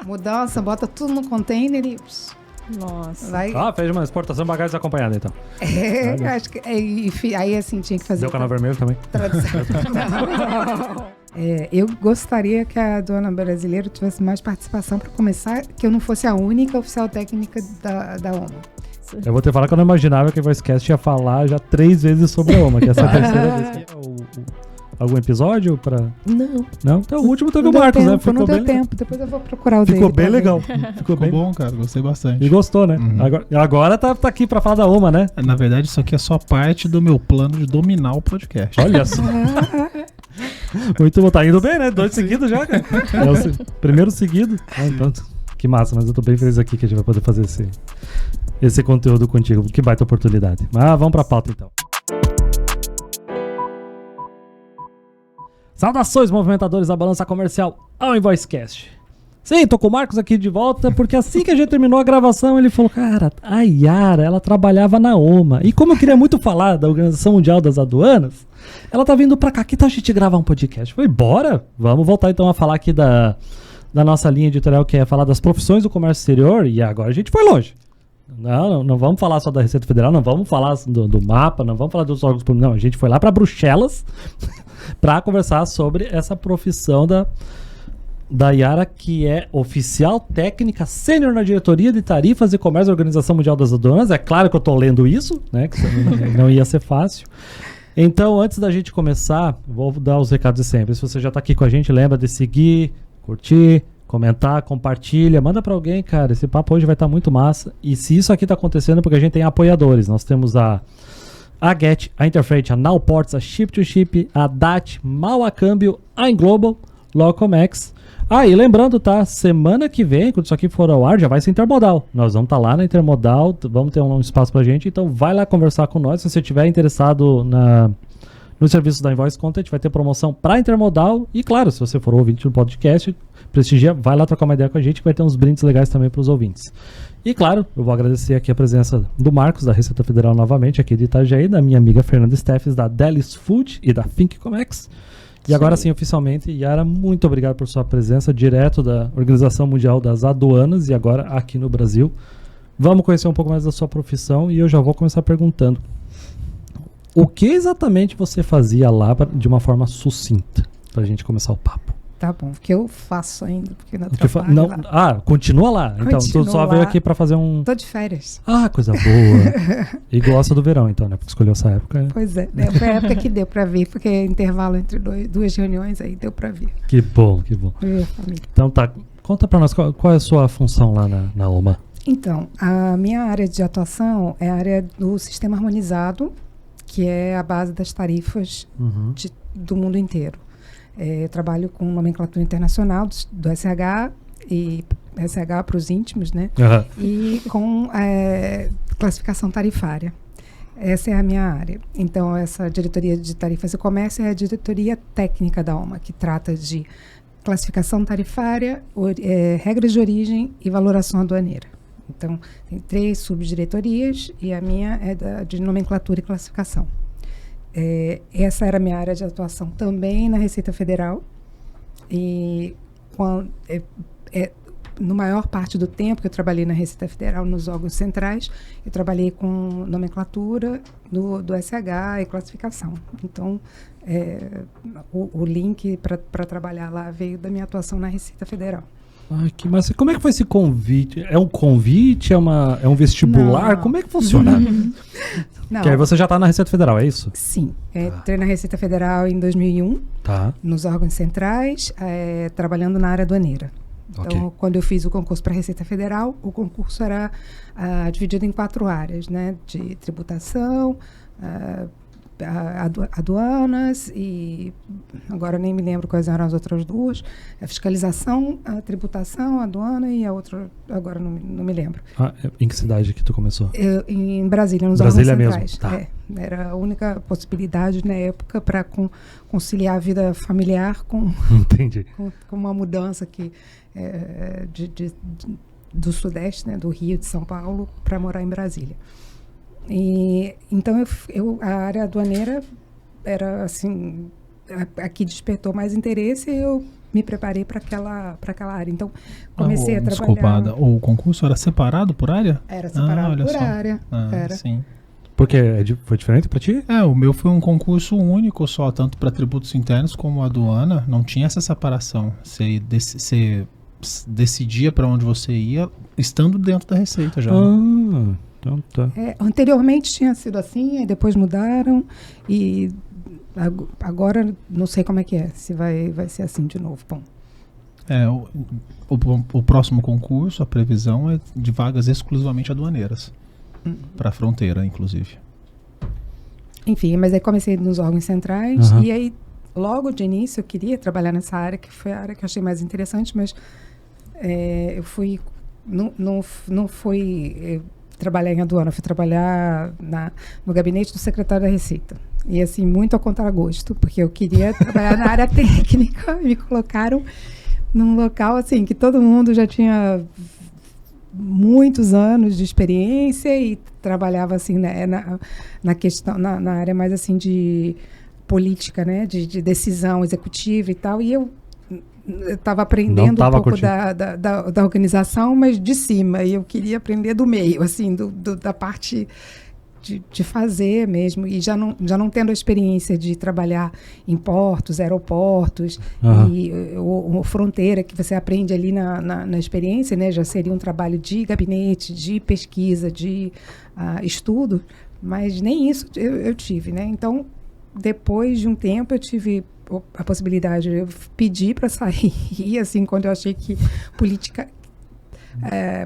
Mudança, bota tudo no container e... Nossa. Vai. Fez uma exportação bagagem desacompanhada, então. Acho que... aí, assim, tinha que fazer... Deu canal vermelho também? Tradução. Eu gostaria que a aduana brasileira tivesse mais participação para começar, que eu não fosse a única oficial técnica da OMA. Eu vou te falar que eu não imaginava que o Voicecast ia falar já 3 vezes sobre a OMA, que essa é a terceira vez. Algum episódio pra... Não? Então o último teve o Marcos, né? Não deu tempo, depois eu vou procurar o dele. Ficou bem legal. Ficou bem bom, cara, gostei bastante. E gostou, né? Agora tá aqui pra falar da OMA, né? Na verdade, isso aqui é só parte do meu plano de dominar o podcast. Olha só. Muito bom, tá indo bem, né? 2 seguidos já, cara. É o primeiro seguido. Então, que massa, mas eu tô bem feliz aqui que a gente vai poder fazer esse conteúdo contigo. Que baita oportunidade. Mas vamos pra pauta, então. Saudações, movimentadores da balança comercial ao Invoicecast. Sim, tô com o Marcos aqui de volta, porque assim que a gente terminou a gravação, ele falou, cara, a Yara, ela trabalhava na OMA. E como eu queria muito falar da Organização Mundial das Aduanas, ela tá vindo pra cá, que tal a gente gravar um podcast? Eu falei, bora, vamos voltar então a falar aqui da nossa linha editorial, que é falar das profissões do comércio exterior, e agora a gente foi longe. Não vamos falar só da Receita Federal, não vamos falar do mapa, não vamos falar dos órgãos públicos, não, a gente foi lá pra Bruxelas para conversar sobre essa profissão da Yara, que é oficial técnica sênior na diretoria de tarifas e comércio da Organização Mundial das Aduanas. É claro que eu tô lendo isso, né? Que não ia ser fácil. Então, antes da gente começar, vou dar os recados de sempre. Se você já tá aqui com a gente, lembra de seguir, curtir, comentar, compartilha, manda pra alguém, cara. Esse papo hoje vai estar muito massa. E se isso aqui tá acontecendo, é porque a gente tem apoiadores. Nós temos a Get, a Interfreight, a Nowports, a Ship2Ship, a DAT, Mal a Câmbio, a Inglobal, Locomex. E lembrando, tá? Semana que vem, quando isso aqui for ao ar, já vai ser Intermodal. Nós vamos estar lá na Intermodal, vamos ter um espaço pra gente, então vai lá conversar com nós. Se você estiver interessado no serviço da Invoice Content, vai ter promoção pra Intermodal. E claro, se você for ouvinte do podcast, prestigia, vai lá trocar uma ideia com a gente, que vai ter uns brindes legais também pros ouvintes. E claro, eu vou agradecer aqui a presença do Marcos, da Receita Federal novamente, aqui de Itajaí, da minha amiga Fernanda Steffes, da Delis Food e da Think Comex. E agora sim, oficialmente, Yara, muito obrigado por sua presença, direto da Organização Mundial das Aduanas e agora aqui no Brasil. Vamos conhecer um pouco mais da sua profissão e eu já vou começar perguntando. O que exatamente você fazia lá de uma forma sucinta, pra gente começar o papo? Tá bom, porque eu faço ainda, porque não trabalho lá. Continua lá. Então, tu só veio aqui pra fazer um... Tô de férias. Coisa boa. E gosta do verão, então, né? Porque escolheu essa época. Pois é, foi a época que deu pra vir, porque é intervalo entre duas reuniões, aí deu pra vir. Que bom, que bom. Então tá, conta pra nós, qual é a sua função lá na OMA? Então, a minha área de atuação é a área do sistema harmonizado, que é a base das tarifas do mundo inteiro. Eu trabalho com nomenclatura internacional do SH e SH para os íntimos, né? E com classificação tarifária. Essa é a minha área. Então, essa diretoria de tarifas e comércio é a diretoria técnica da OMA, que trata de classificação tarifária, regras de origem e valoração aduaneira. Então, tem 3 subdiretorias e a minha é de nomenclatura e classificação. Essa era a minha área de atuação também na Receita Federal. E no maior parte do tempo que eu trabalhei na Receita Federal, nos órgãos centrais, eu trabalhei com nomenclatura do SH e classificação. Então, o link para trabalhar lá veio da minha atuação na Receita Federal. Que massa. Como é que foi esse convite? É um convite? É um vestibular? Como é que funciona? Que aí você já está na Receita Federal, é isso? Sim. Entrei na Receita Federal em 2001, nos órgãos centrais, trabalhando na área aduaneira. Então, quando eu fiz o concurso para a Receita Federal, o concurso era dividido em 4 áreas, né? De tributação, aduanas e agora nem me lembro quais eram as outras 2, a fiscalização, a tributação, a aduana e a outra, agora não me lembro. Em que cidade que tu começou? Em Brasília, nos órgãos centrais. Mesmo. Era a única possibilidade na época para conciliar a vida familiar com uma mudança do Sudeste, né, do Rio, de São Paulo, para morar em Brasília. E então a área aduaneira era assim, a que despertou mais interesse. Eu me preparei para aquela área. Então, comecei a trabalhar... Desculpada, o concurso era separado por área? Era separado olha por só. área. Era. Sim. Porque foi diferente pra ti? O meu foi um concurso único só, tanto para tributos internos como aduana. Não tinha essa separação. Você decidia para onde você ia, estando dentro da Receita já. Então tá. Anteriormente tinha sido assim, aí depois mudaram e agora não sei como é que é, se vai ser assim de novo. Bom. O próximo concurso, a previsão é de vagas exclusivamente aduaneiras. Para a fronteira, inclusive. Enfim, mas aí comecei nos órgãos centrais e aí logo de início eu queria trabalhar nessa área, que foi a área que eu achei mais interessante, mas eu fui... Não fui trabalhar em aduana, eu fui trabalhar no gabinete do secretário da Receita. E assim, muito ao contragosto, porque eu queria trabalhar na área técnica e me colocaram num local assim, que todo mundo já tinha muitos anos de experiência e trabalhava assim, né, na questão, na área mais assim de política, né, de decisão executiva e tal, e eu estava aprendendo um pouco da organização, mas de cima, e eu queria aprender do meio, assim, da parte de fazer mesmo, e já não tendo a experiência de trabalhar em portos, aeroportos, ou fronteira, que você aprende ali na experiência, né? Já seria um trabalho de gabinete, de pesquisa, de estudo, mas nem isso eu tive, né? Então, depois de um tempo, eu tive a possibilidade, eu pedi para sair, assim, quando eu achei que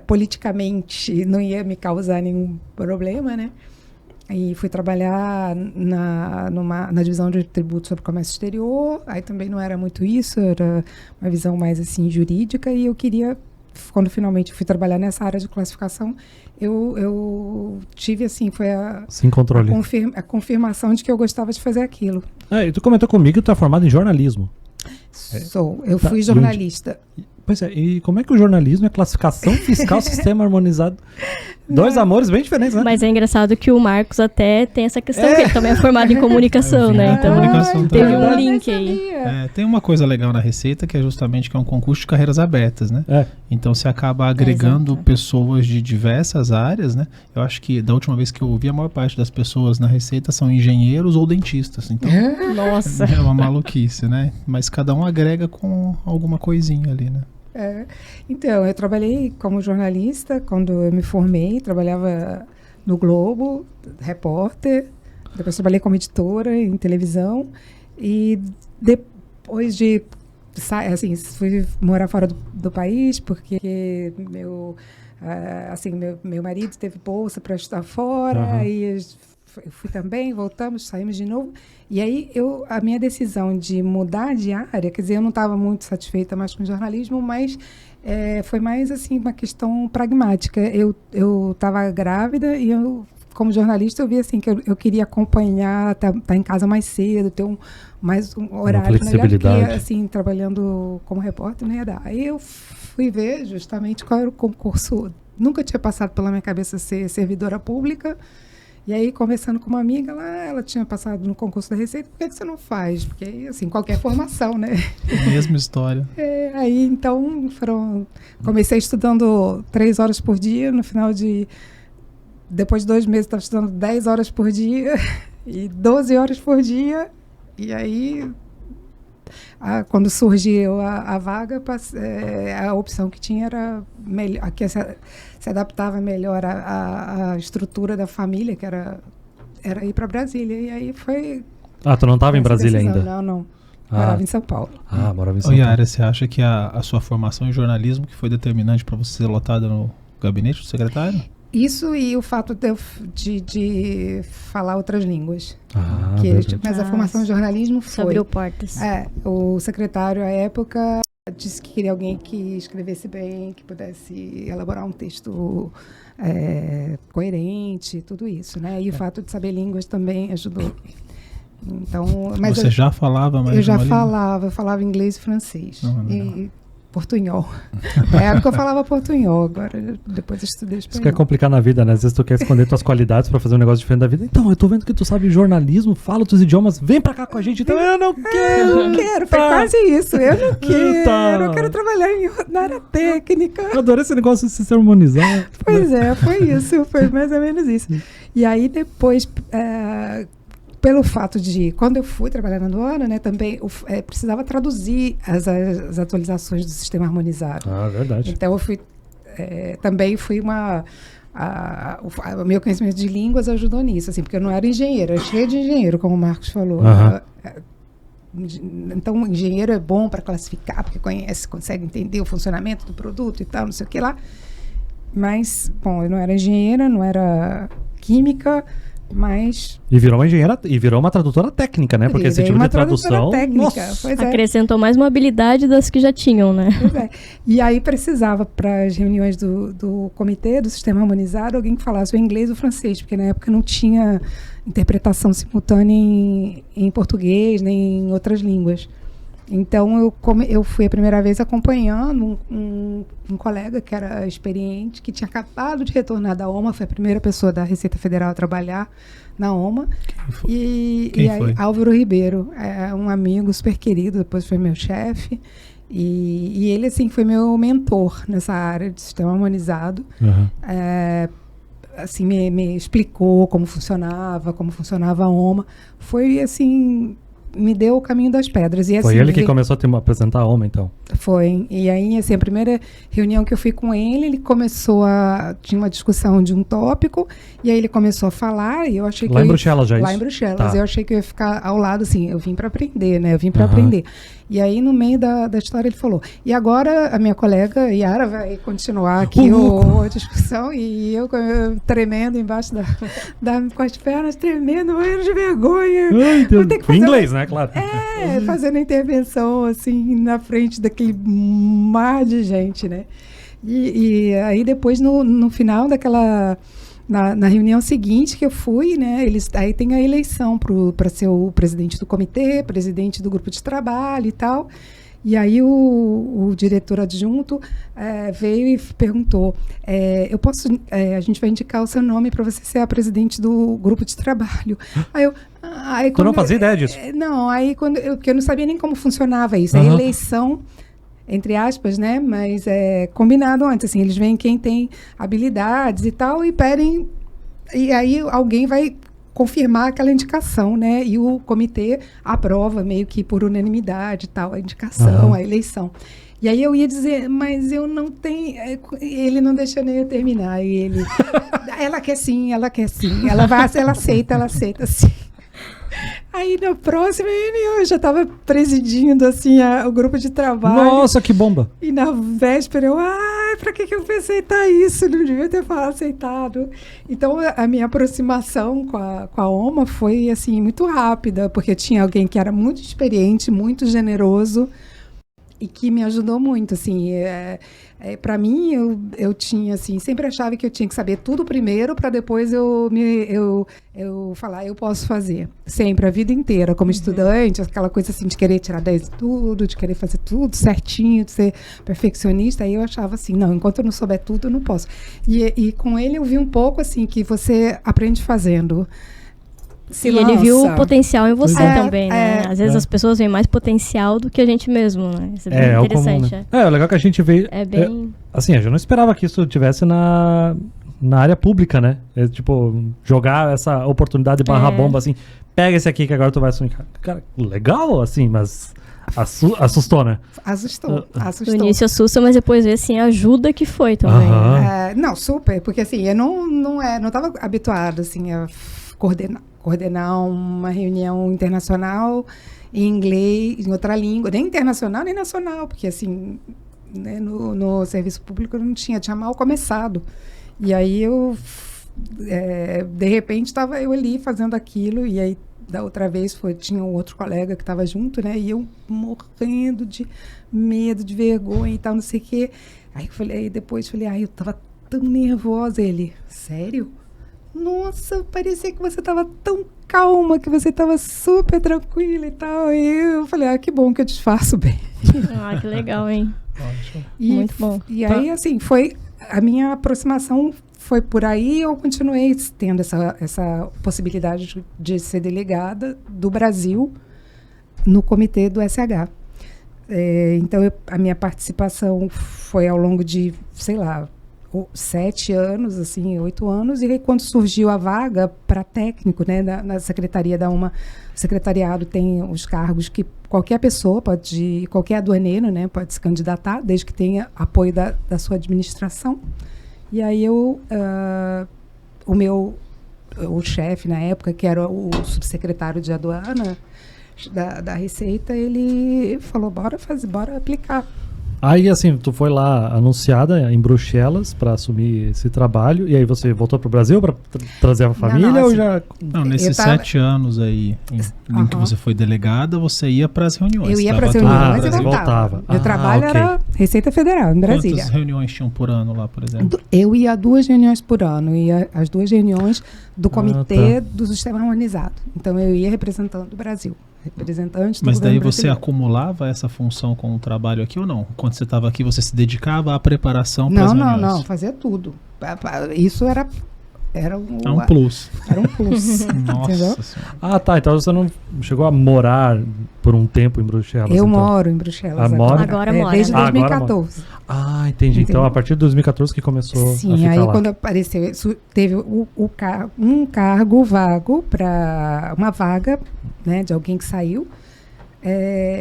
politicamente não ia me causar nenhum problema, né? E fui trabalhar na divisão de tributos sobre comércio exterior, aí também não era muito isso, era uma visão mais assim jurídica, e eu queria, quando finalmente fui trabalhar nessa área de classificação, eu tive assim, foi a confirmação de que eu gostava de fazer aquilo. E tu comentou comigo que tu é formado em jornalismo. Eu fui jornalista. Pois é, e como é que o jornalismo é classificação fiscal, sistema harmonizado? Dois amores bem diferentes, né? Mas é engraçado que o Marcos até tem essa questão, que ele também é formado em comunicação, né? Então teve um link aí. Tem uma coisa legal na Receita, que é justamente que é um concurso de carreiras abertas, né? Então você acaba agregando pessoas de diversas áreas, né? Eu acho que da última vez que eu ouvi, a maior parte das pessoas na Receita são engenheiros ou dentistas. Então, nossa, é uma maluquice, né? Mas cada um agrega com alguma coisinha ali, né? Então, eu trabalhei como jornalista quando eu me formei, trabalhava no Globo, repórter, depois trabalhei como editora em televisão e depois de assim, fui morar fora do país porque meu marido teve bolsa para estudar fora e eu fui também, voltamos, saímos de novo. E aí, a minha decisão de mudar de área, quer dizer, eu não estava muito satisfeita mais com o jornalismo, mas foi mais, assim, uma questão pragmática. Eu estava grávida e eu, como jornalista, eu vi, assim, que eu queria acompanhar, tá em casa mais cedo, ter um horário melhor, porque, assim, trabalhando como repórter, não ia dar. Aí eu fui ver justamente qual era o concurso. Nunca tinha passado pela minha cabeça ser servidora pública. E aí, conversando com uma amiga lá, ela tinha passado no concurso da Receita, por que você não faz? Porque, assim, qualquer formação, né? Mesma história. Aí, então, comecei estudando 3 horas por dia, no final depois de 2 meses, estava estudando 10 horas por dia e 12 horas por dia. E aí, quando surgiu a vaga, a opção que tinha era melhor, que se adaptava melhor à estrutura da família, que era ir para Brasília. E aí foi... tu não estava em Brasília ainda? Não. Morava em São Paulo. Morava em São Paulo. Yara, você acha que a sua formação em jornalismo que foi determinante para você ser lotada no gabinete do secretário? Isso e o fato de falar outras línguas. Mas a formação em jornalismo foi... Abriu portas. O secretário, à época, disse que queria alguém que escrevesse bem, que pudesse elaborar um texto coerente, tudo isso, né? E o fato de saber línguas também ajudou. Então, mas você já falava mais? Eu falava inglês e francês. portunhol. Na época eu falava portunhol, agora depois eu estudei espanhol. Isso que é complicar na vida, né? Às vezes tu quer esconder tuas qualidades pra fazer um negócio diferente da vida. Então, eu tô vendo que tu sabe jornalismo, fala outros idiomas, vem pra cá com a gente. Então, eu não quero. Eu não quero, foi quase isso. Eu não quero, eu quero trabalhar na área técnica. Eu adorei esse negócio de se harmonizar. Pois é, foi isso, foi mais ou menos isso. E aí depois... pelo fato de, quando eu fui trabalhar na aduana, né, também precisava traduzir as atualizações do sistema harmonizado. Ah, verdade. Então, eu fui, também fui o meu conhecimento de línguas ajudou nisso, assim, porque eu não era engenheira, eu era cheia de engenheiro, como o Marcos falou. Então, engenheiro é bom para classificar, porque consegue entender o funcionamento do produto e tal, não sei o que lá. Mas, bom, eu não era engenheira, não era química, mas... E virou uma engenheira, e virou uma tradutora técnica, né? Porque esse tipo de tradução... Acrescentou mais uma habilidade das que já tinham, né? Pois é. E aí precisava, para as reuniões do comitê, do sistema harmonizado, alguém que falasse o inglês ou o francês, porque na época não tinha interpretação simultânea em português, nem em outras línguas. Então, eu fui a primeira vez acompanhando um colega que era experiente, que tinha acabado de retornar da OMA, foi a primeira pessoa da Receita Federal a trabalhar na OMA. Quem foi? Álvaro Ribeiro, um amigo super querido, depois foi meu chefe. E ele, assim, foi meu mentor nessa área de sistema harmonizado. Assim, me explicou como funcionava a OMA. Foi, assim... me deu o caminho das pedras. E, assim, foi ele que começou a apresentar a OMA, então? Foi. E aí, assim, a primeira reunião que eu fui com ele começou tinha uma discussão de um tópico, e aí ele começou a falar, e eu achei que... Lá em Bruxelas já, Lá em Bruxelas. Eu achei que eu ia ficar ao lado, assim, eu vim para aprender, né? Eu vim para aprender. E aí, no meio da história, ele falou, e agora a minha colega Yara vai continuar aqui a discussão, e eu tremendo embaixo com as pernas tremendo, morrendo de vergonha. Ai, Deus. Em inglês, né? Claro. Fazendo intervenção, assim, na frente daquele mar de gente, né? E aí, depois, no final daquela... Na reunião seguinte que eu fui, né, aí tem a eleição para ser o presidente do comitê, presidente do grupo de trabalho e tal. E aí o diretor adjunto veio e perguntou, a gente vai indicar o seu nome para você ser a presidente do grupo de trabalho. Aí tu não fazia ideia disso? Não, aí porque eu não sabia nem como funcionava isso. A eleição, entre aspas, né? Mas combinado antes, assim, eles veem quem tem habilidades e tal e pedem, e aí alguém vai confirmar aquela indicação, né? E o comitê aprova meio que por unanimidade e tal, a indicação, a eleição. E aí eu ia dizer, mas eu não tenho... Ele não deixa nem eu terminar. E ele... ela quer sim. Ela aceita sim. Aí na próxima eu já estava presidindo assim o grupo de trabalho. Nossa, que bomba! E na véspera pra que eu fui aceitar isso? Não devia ter aceitado. Então a minha aproximação com a OMA foi assim muito rápida, porque tinha alguém que era muito experiente, muito generoso e que me ajudou muito, assim. Para mim, eu tinha, assim, sempre achava que eu tinha que saber tudo primeiro para depois eu falar, eu posso fazer. Sempre, a vida inteira, como estudante, aquela coisa assim de querer tirar 10 de tudo, de querer fazer tudo certinho, de ser perfeccionista. Aí eu achava assim, não, enquanto eu não souber tudo, eu não posso. E com ele eu vi um pouco, assim, que você aprende fazendo. E ele viu o potencial em você também, né? Às vezes as pessoas veem mais potencial do que a gente mesmo, né? Isso é bem interessante. Comum, né? O legal que a gente veio... assim, eu já não esperava que isso tivesse na área pública, né? Tipo, jogar essa oportunidade barra bomba, assim, pega esse aqui que agora tu vai assumir. Cara, legal, assim, mas... assustou, né? Assustou. No início assusta, mas depois vê, assim, a ajuda que foi também. Não, super, porque assim, eu não estava habituado, assim, a coordenar uma reunião internacional em inglês, em outra língua, nem internacional nem nacional, porque assim, né, no serviço público eu não tinha mal começado. E aí de repente estava eu ali fazendo aquilo, e aí da outra vez tinha um outro colega que estava junto, né, e eu morrendo de medo, de vergonha e tal, não sei o quê. Aí depois falei, eu estava tão nervosa. Ele, sério? Nossa, parecia que você estava tão calma, que você estava super tranquila e tal. E eu falei, que bom que eu te faço bem. Que legal, hein? Muito bom. E aí, assim, a minha aproximação foi por aí. Eu continuei tendo essa possibilidade de ser delegada do Brasil no comitê do SH. Então, a minha participação foi ao longo de, sei lá, 7 anos, assim, 8 anos, e aí, quando surgiu a vaga para técnico, né, na secretaria da UMA, o secretariado tem os cargos que qualquer pessoa qualquer aduaneiro, né, pode se candidatar, desde que tenha apoio da sua administração. E aí o chefe na época, que era o subsecretário de aduana da Receita, ele falou, bora aplicar. Aí, assim, tu foi lá anunciada em Bruxelas para assumir esse trabalho, e aí você voltou para o Brasil para trazer a família ou já... Não, nesses 7 anos aí em que você foi delegada, você ia para as reuniões. Eu ia para as reuniões e voltava. Meu trabalho era Receita Federal, em Brasília. Quantas reuniões tinham por ano lá, por exemplo? Eu ia a 2 reuniões por ano, ia às 2 reuniões do Comitê do Sistema Harmonizado. Então, eu ia representando o Brasil. Representante do Mas daí brasileiro. você acumulava essa função com o trabalho aqui ou não? Quando você estava aqui, você se dedicava à preparação para as reuniões? Não, fazia tudo. Isso era um plus. Era um plus. Nossa. Tá. Então você não chegou a morar por um tempo em Bruxelas? Eu moro em Bruxelas agora mora. Desde 2014. Entendi. Então, a partir de 2014 que começou a ficar aí lá. Quando apareceu, teve um cargo vago para uma vaga, né, de alguém que saiu,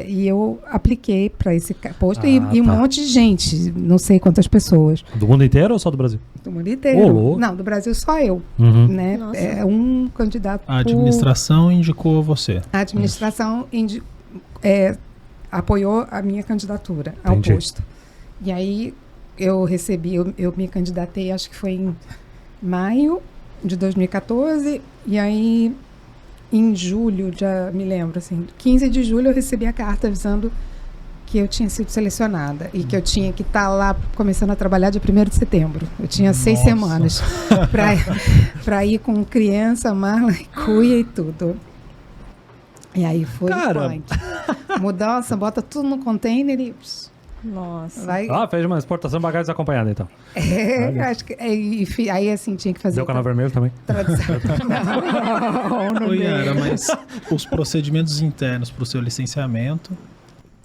e eu apliquei para esse posto e um monte de gente, não sei quantas pessoas. Do mundo inteiro ou só do Brasil? Do mundo inteiro. Não, do Brasil só eu. Né? Um candidato. A administração indicou você. A administração apoiou a minha candidatura ao posto. E aí eu me candidatei, acho que foi em maio de 2014, e aí em julho, já me lembro, assim, 15 de julho eu recebi a carta avisando que eu tinha sido selecionada e que eu tinha que estar lá começando a trabalhar dia 1º de setembro. Eu tinha 6 semanas para ir com criança, mala, cuia e tudo. E aí foi mudança, bota tudo no container e... Nossa. Fez uma exportação de bagagens acompanhada, então. Acho que... aí, assim, tinha que fazer... Deu canal vermelho também? Não. Yara, mas os procedimentos internos para o seu licenciamento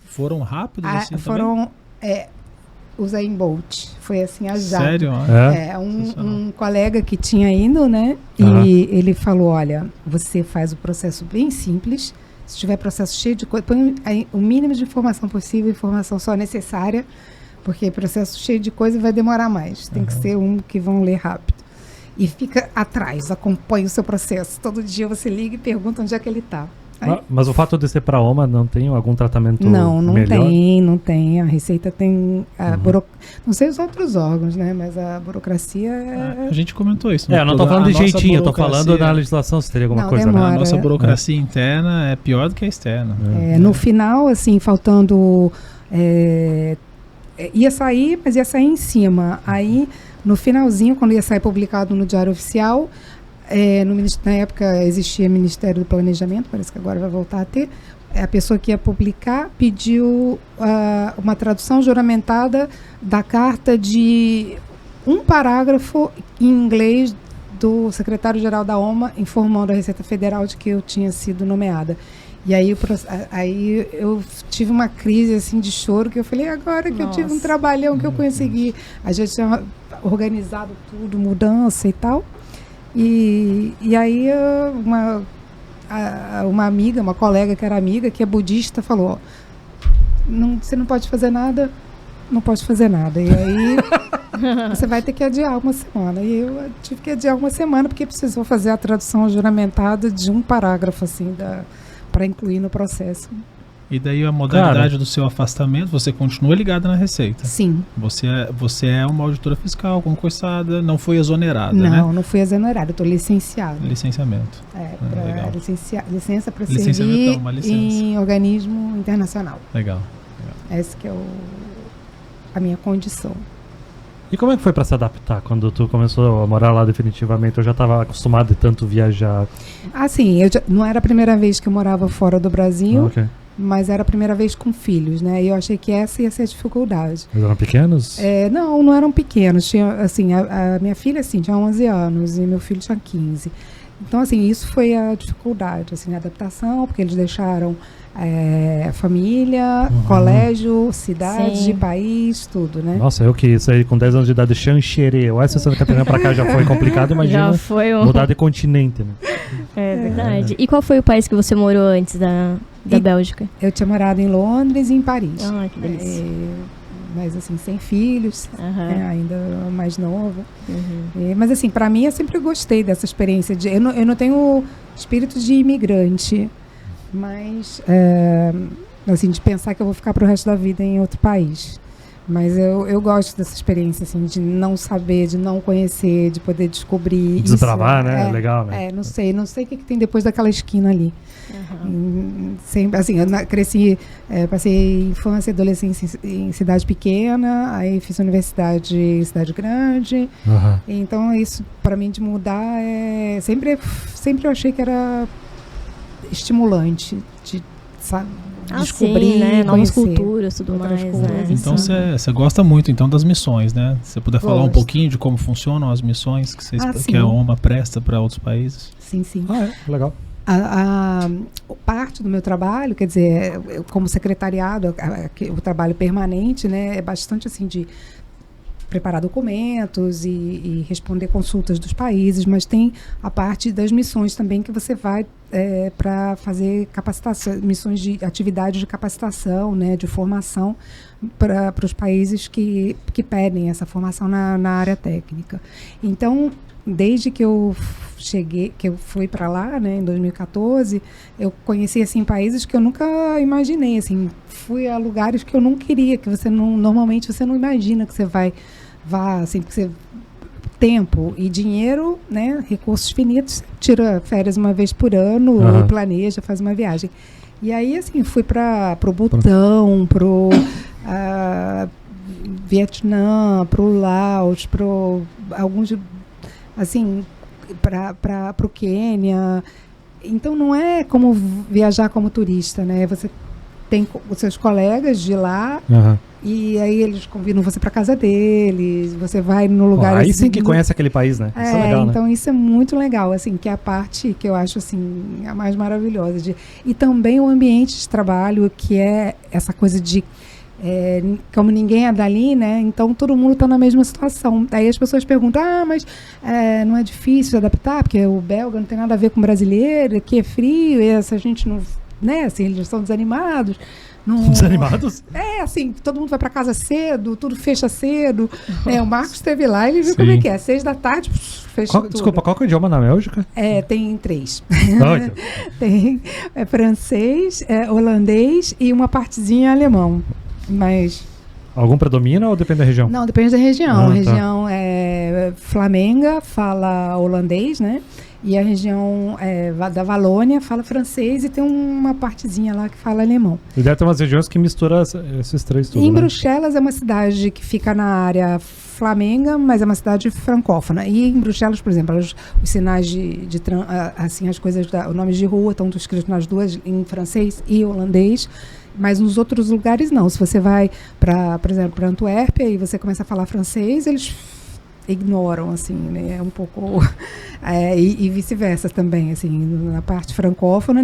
foram rápidos assim foram, também? Usei em Bolt. Foi assim, a jato. Sério? Um colega que tinha ido, né? E ele falou, olha, você faz o processo bem simples. Se tiver processo cheio de coisa, põe o mínimo de informação possível, informação só necessária, porque processo cheio de coisa vai demorar mais. Tem que ser que vão ler rápido. E fica atrás, acompanha o seu processo. Todo dia você liga e pergunta onde é que ele está. Mas o fato de ser para OMA não tem algum tratamento melhor? Não tem. A Receita tem... Não sei os outros órgãos, né? Mas a burocracia A gente comentou isso. Eu não estou falando de jeitinho, eu estou falando da legislação, se teria alguma coisa. Demora, a nossa burocracia interna é pior do que a externa. No final, assim, faltando... ia sair, mas ia sair em cima. Aí, no finalzinho, quando ia sair publicado no Diário Oficial... na época existia Ministério do Planejamento, parece que agora vai voltar a ter. A pessoa que ia publicar pediu uma tradução juramentada da carta de um parágrafo em inglês do secretário-geral da OMA, informando a Receita Federal de que eu tinha sido nomeada. E aí eu tive uma crise assim, de choro, que eu falei, agora que eu tive um trabalhão que eu consegui. A gente tinha organizado tudo, mudança e tal. E aí uma amiga, uma colega que era amiga, que é budista, falou, você não pode fazer nada, não pode fazer nada. E aí você vai ter que adiar uma semana. E eu tive que adiar uma semana, porque precisou fazer a tradução juramentada de um parágrafo, assim, para incluir no processo. E daí a modalidade do seu afastamento, você continua ligada na Receita? Sim. Você é uma auditora fiscal, concursada, não foi exonerada, né? Não fui exonerada, eu estou licenciada. Licenciamento. Legal. Licença para servir em organismo internacional. Legal. Essa que é a minha condição. E como é que foi para se adaptar quando tu começou a morar lá definitivamente? Eu já estava acostumado de tanto viajar. Sim, não era a primeira vez que eu morava fora do Brasil. mas era a primeira vez com filhos, né? E eu achei que essa ia ser a dificuldade. Eles eram pequenos? Não eram pequenos. Tinha, assim, a minha filha, assim, tinha 11 anos e meu filho tinha 15. Então, assim, isso foi a dificuldade, assim, a adaptação, porque eles deixaram família, colégio, cidade, Sim. país, tudo, né? Nossa, eu que saí com 10 anos de idade, Xanxerê, o Santa Catarina pra cá já foi complicado, imagina mudar de continente, né? É verdade. E qual foi o país que você morou antes da Bélgica? Eu tinha morado em Londres e em Paris. Ah, que delícia. Mas assim, sem filhos, ainda mais novo. Mas assim, para mim, eu sempre gostei dessa experiência. Eu não tenho espírito de imigrante, mas assim, de pensar que eu vou ficar pro resto da vida em outro país. Mas eu gosto dessa experiência, assim, de não saber, de não conhecer, de poder descobrir. Desbravar, né? Legal, né? Não sei o que tem depois daquela esquina ali. Sempre, assim, eu cresci, passei infância e adolescência em cidade pequena, aí fiz universidade em cidade grande. Então, isso, para mim, de mudar, sempre eu achei que era estimulante, de, sabe? Descobrir, sim, né? Novas culturas, tudo mais. Né? Então você gosta muito então das missões, né? Se você puder falar um pouquinho de como funcionam as missões que a OMA presta para outros países. Sim. Legal. Parte do meu trabalho, quer dizer, como secretariado, o trabalho permanente, né? É bastante assim de preparar documentos e responder consultas dos países, mas tem a parte das missões também que você vai para fazer capacitação, missões de atividades de capacitação, né, de formação para os países que pedem essa formação na área técnica. Então, desde que eu fui para lá, né, em 2014, eu conheci assim países que eu nunca imaginei, assim, fui a lugares que eu não queria, que normalmente você não imagina que você vá assim, porque você tempo e dinheiro, né, recursos finitos, tira férias uma vez por ano, planeja, faz uma viagem. E aí assim, fui para o Butão, pro Vietnã, pro Laos, pro alguns assim, para o Quênia. Então não é como viajar como turista, né? Você tem os seus colegas de lá e aí eles convidam você para casa deles, você vai no lugar... Aí sim que conhece aquele país, né? Isso é legal, então né? isso é muito legal, assim, que é a parte que eu acho assim, a mais maravilhosa. E também o ambiente de trabalho, que é essa coisa de... como ninguém é dali, né? Então todo mundo está na mesma situação. Aí as pessoas perguntam, mas não é difícil se adaptar, porque o belga não tem nada a ver com o brasileiro, aqui é frio, e essa gente não... Né? Assim, eles são desanimados. Desanimados? Assim, todo mundo vai para casa cedo, tudo fecha cedo. O Marcos esteve lá e ele viu como é que é. 6 da tarde, fecha tudo. Desculpa, qual que é o idioma na Bélgica? Tem 3. Tem francês, holandês e uma partezinha alemão. Mas... Algum predomina ou depende da região? Não, depende da região. A região flamenga fala holandês, né? E a região da Valônia fala francês e tem uma partezinha lá que fala alemão. E deve ter umas regiões que misturam esses três tudo, Em Bruxelas é uma cidade que fica na área flamenga, mas é uma cidade francófona. E em Bruxelas, por exemplo, os sinais assim, as coisas, os nomes de rua estão escritos nas duas, em francês e holandês. Mas nos outros lugares não. Se você vai, por exemplo, para Antuérpia e você começa a falar francês, eles ignoram, assim, né? É um pouco... e vice-versa também, assim, na parte francófona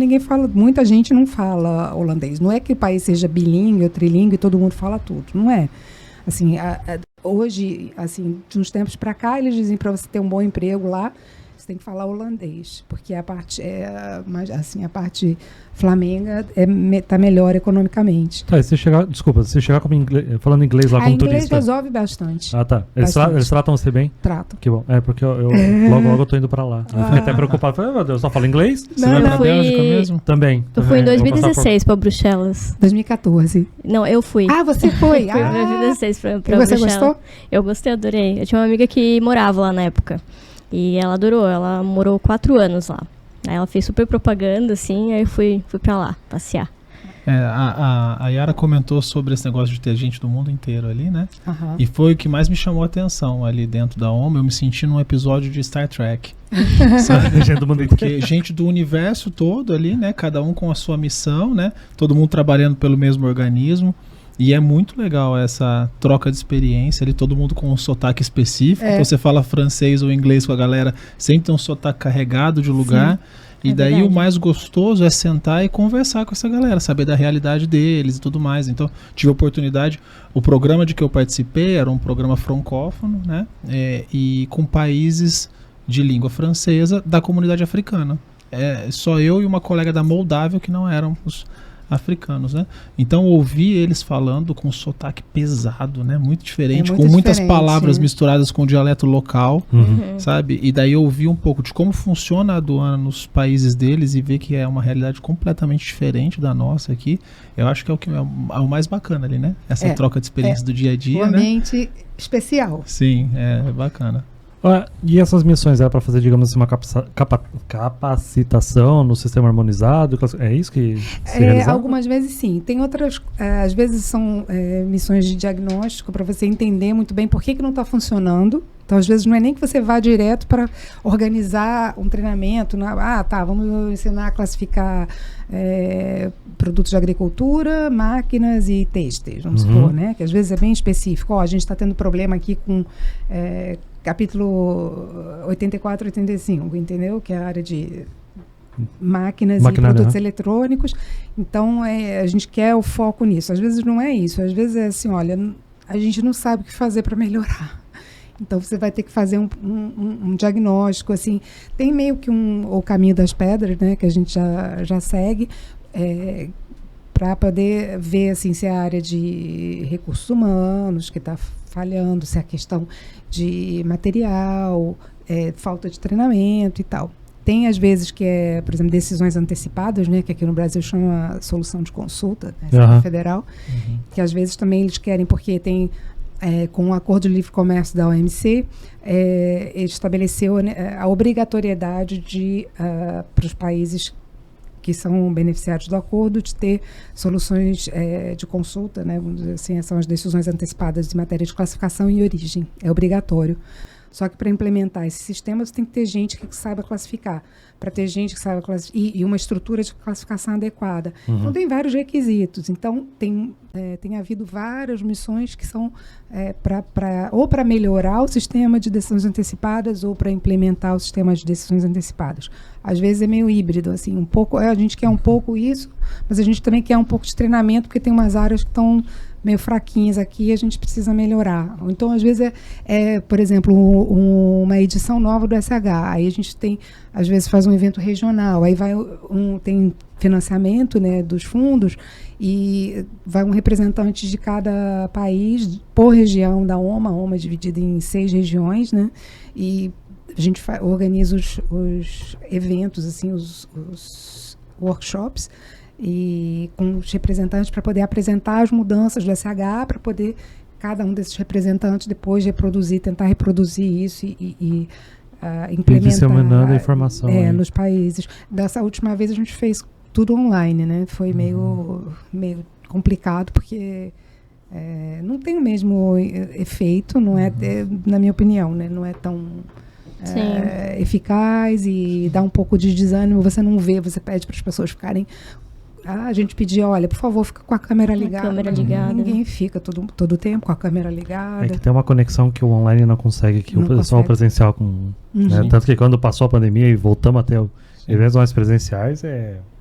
muita gente não fala holandês. Não é que o país seja bilíngue ou trilingue e todo mundo fala tudo, não é. Assim, hoje, assim, de uns tempos para cá, eles dizem para você ter um bom emprego lá, você tem que falar holandês, porque a parte parte flamenga está melhor economicamente. Tá, você chegar falando inglês lá como inglês turista. Resolve bastante. Tá. Eles tratam você bem? Tratam. Que bom. Porque eu logo eu tô indo pra lá. Eu fiquei até preocupado. Falei, meu Deus, só fala inglês? Você vai pra Bélgica mesmo? Também. Eu fui em 2016 pra Bruxelas. 2014. Não, eu fui. Você foi? Fui em 2016 pra Bruxelas. E você gostou? Eu gostei, adorei. Eu tinha uma amiga que morava lá na época. E ela adorou, ela morou 4 anos lá. Aí ela fez super propaganda, assim, aí eu fui pra lá, passear. A Yara comentou sobre esse negócio de ter gente do mundo inteiro ali, né? E foi o que mais me chamou a atenção ali dentro da OMA. Eu me senti num episódio de Star Trek. Sabe? Gente do mundo inteiro. Porque gente do universo todo ali, né? Cada um com a sua missão, né? Todo mundo trabalhando pelo mesmo organismo. E é muito legal essa troca de experiência ali, todo mundo com um sotaque específico. Então você fala francês ou inglês com a galera, sempre tem um sotaque carregado de lugar. Sim. E daí verdade. O mais gostoso é sentar e conversar com essa galera, saber da realidade deles e tudo mais. Então, tive a oportunidade, o programa de que eu participei era um programa francófono, né? E com países de língua francesa da comunidade africana. Só eu e uma colega da Moldávia que não éramos africanos, né? Então ouvi eles falando com um sotaque pesado, né? Muito diferente, com muitas palavras misturadas com o dialeto local, sabe? E daí eu ouvi um pouco de como funciona a aduana nos países deles e ver que é uma realidade completamente diferente da nossa aqui. Eu acho que é o mais bacana ali, né? Essa troca de experiência do dia a dia, né? Realmente especial. Sim, é bacana. E essas missões era para fazer, digamos assim, uma capacitação no sistema harmonizado? É isso que se realizava? Algumas vezes sim. Tem outras, às vezes são missões de diagnóstico para você entender muito bem por que não está funcionando. Então, às vezes, não é nem que você vá direto para organizar um treinamento. Vamos ensinar a classificar produtos de agricultura, máquinas e têxteis, vamos supor, né? Que às vezes é bem específico. A gente está tendo problema aqui com capítulo 84 e 85, entendeu? Que é a área de máquinas e produtos eletrônicos. Então, a gente quer o foco nisso. Às vezes não é isso. Às vezes é assim, olha, a gente não sabe o que fazer para melhorar. Então, você vai ter que fazer um diagnóstico, assim. Tem meio que o caminho das pedras, né? Que a gente já segue, para poder ver, assim, se é a área de recursos humanos que está falhando, se é a questão de material, falta de treinamento e tal. Tem, às vezes, que por exemplo, decisões antecipadas, né? Que aqui no Brasil chama solução de consulta, né, federal, que às vezes também eles querem, porque tem... com o Acordo de Livre Comércio da OMC, ele estabeleceu a obrigatoriedade para os países que são beneficiários do acordo de ter soluções de consulta, né, vamos dizer assim, são as decisões antecipadas de matéria de classificação e origem, é obrigatório. Só que para implementar esse sistema, você tem que ter gente que saiba classificar. Para ter gente que saiba classificar e uma estrutura de classificação adequada. Então, tem vários requisitos. Então, tem havido várias missões que são ou para melhorar o sistema de decisões antecipadas ou para implementar o sistema de decisões antecipadas. Às vezes é meio híbrido, assim, um pouco, a gente quer um pouco isso, mas a gente também quer um pouco de treinamento, porque tem umas áreas que estão meio fraquinhas aqui, a gente precisa melhorar. Então, às vezes, por exemplo, uma edição nova do SH. Aí a gente tem, às vezes, faz um evento regional. Aí tem financiamento, né, dos fundos e vai um representante de cada país por região da OMA. A OMA é dividida em 6 regiões, né? E a gente organiza os eventos, assim, os workshops, e com os representantes para poder apresentar as mudanças do SH, para poder cada um desses representantes depois tentar reproduzir isso e implementar. Disseminando a informação. Nos países. Dessa última vez a gente fez tudo online, né? Foi meio complicado, porque não tem o mesmo efeito, não é, na minha opinião, né? Não é tão... eficaz e dá um pouco de desânimo, você não vê, você pede para as pessoas ficarem... a gente pedia, olha, por favor, fica com a câmera ligada. Ninguém fica todo o tempo com a câmera ligada. É que tem uma conexão que o online não consegue, que o pessoal presencial com... Né? Tanto que quando passou a pandemia e voltamos até eventos mais presenciais,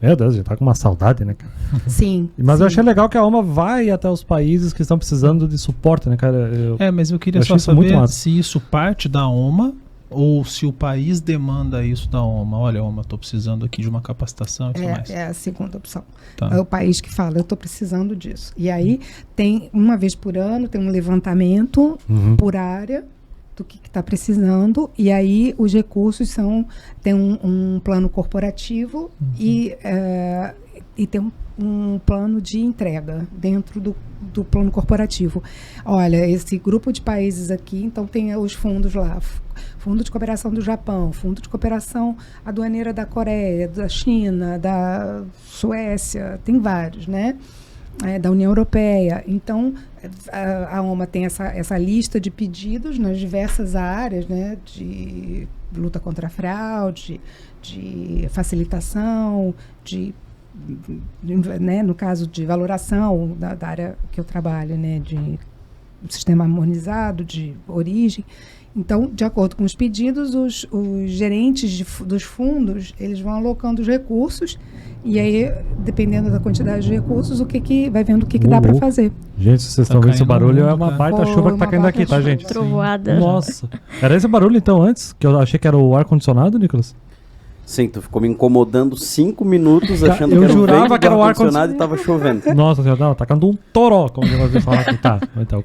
meu Deus, a gente tá com uma saudade, né, cara? Sim. Mas eu achei legal que a OMA vai até os países que estão precisando de suporte, né, cara? Mas eu queria só saber se isso parte da OMA ou se o país demanda isso da OMA. Olha, OMA, estou precisando aqui de uma capacitação. É a segunda opção. Tá. É o país que fala, eu estou precisando disso. E aí, tem uma vez por ano, tem um levantamento por área, do que está precisando, e aí os recursos tem um plano corporativo e tem um plano de entrega dentro do plano corporativo. Olha, esse grupo de países aqui, então tem os fundos lá, Fundo de Cooperação do Japão, Fundo de Cooperação Aduaneira da Coreia, da China, da Suécia, tem vários, né? Da União Europeia. Então, a OMA tem essa lista de pedidos nas diversas áreas, né, de luta contra a fraude, de facilitação, né, no caso de valoração da área que eu trabalho, né, de sistema harmonizado, de origem. Então, de acordo com os pedidos, os gerentes dos fundos, eles vão alocando os recursos e aí, dependendo da quantidade de recursos, vai vendo o que dá para fazer. Gente, se vocês estão vendo esse barulho, é uma baita chuva que tá caindo aqui, tá, gente? Trovoada. Nossa. Era esse barulho, então, antes? Que eu achei que era o ar-condicionado, Nicolas? Sim, tu ficou me incomodando 5 minutos achando eu que jurava que era o ar-condicionado e tava chovendo. Nossa, você tava tacando um toró, como eu ouvi falar aqui. Tá, então,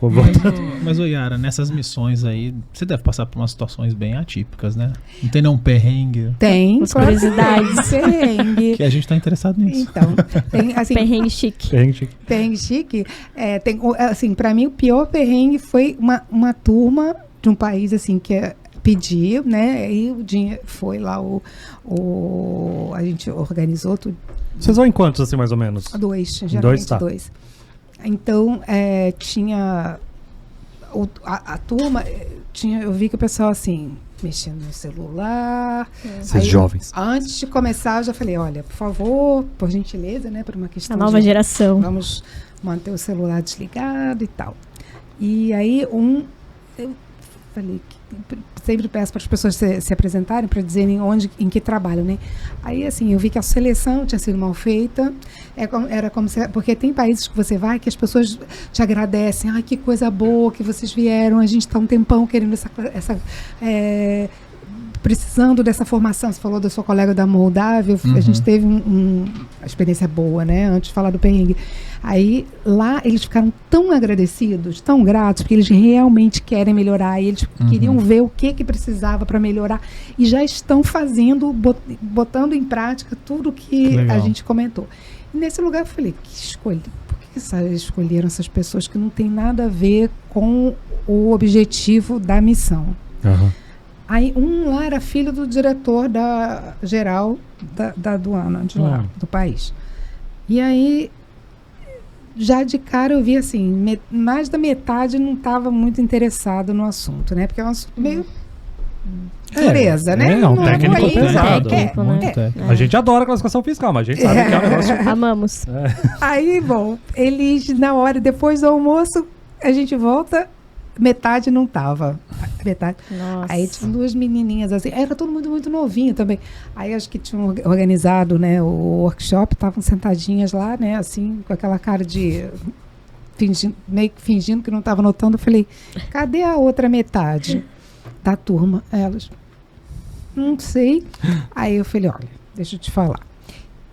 mas, Yara, nessas missões aí, você deve passar por umas situações bem atípicas, né? Não tem nenhum perrengue? Tem. As curiosidades. Perrengue. Que a gente tá interessado nisso. Então, tem, assim... Perrengue chique. Perrengue chique. Tem, assim, pra mim, o pior perrengue foi uma turma de um país, assim, que pediu, né? E o dinheiro foi lá, a gente organizou tudo. Vocês vão em quantos, assim, mais ou menos? 2, geralmente 2. Então, tinha... A turma, eu vi que o pessoal, assim, mexendo no celular. Vocês jovens. Antes de começar, eu já falei, olha, por favor, por gentileza, né? Por uma questão a nova geração. Vamos manter o celular desligado e tal. E aí, eu falei... Sempre peço para as pessoas se apresentarem, para dizerem em que trabalham, né? Aí, assim, eu vi que a seleção tinha sido mal feita. Era como se... Porque tem países que você vai que as pessoas te agradecem. Ai, que coisa boa que vocês vieram. A gente está um tempão querendo precisando dessa formação. Você falou da sua colega da Moldávia. A gente teve uma experiência boa, né? Antes de falar do perrengue. Aí, lá, eles ficaram tão agradecidos, tão gratos, porque eles realmente querem melhorar. E eles queriam ver o que precisava para melhorar. E já estão fazendo, botando em prática tudo que a gente comentou. E nesse lugar, eu falei, por que escolheram essas pessoas que não tem nada a ver com o objetivo da missão? Aí, lá era filho do diretor geral da aduana de lá, do país. E aí... Já de cara eu vi assim, mais da metade não estava muito interessado no assunto, né? Porque é um assunto meio pureza, né? É um técnico pesado. Né? A gente adora a classificação fiscal, mas a gente sabe que é um negócio... Amamos. Aí, bom, eles, na hora, depois do almoço, a gente volta, metade não tava. Metade. Nossa. Aí tinha 2 menininhas assim, era todo mundo muito novinho também. Aí acho que tinham organizado, né, o workshop, estavam sentadinhas lá, né, assim, com aquela cara de meio que fingindo que não estava notando. Eu falei, cadê a outra metade da turma? Elas, não sei. Aí eu falei, olha, deixa eu te falar.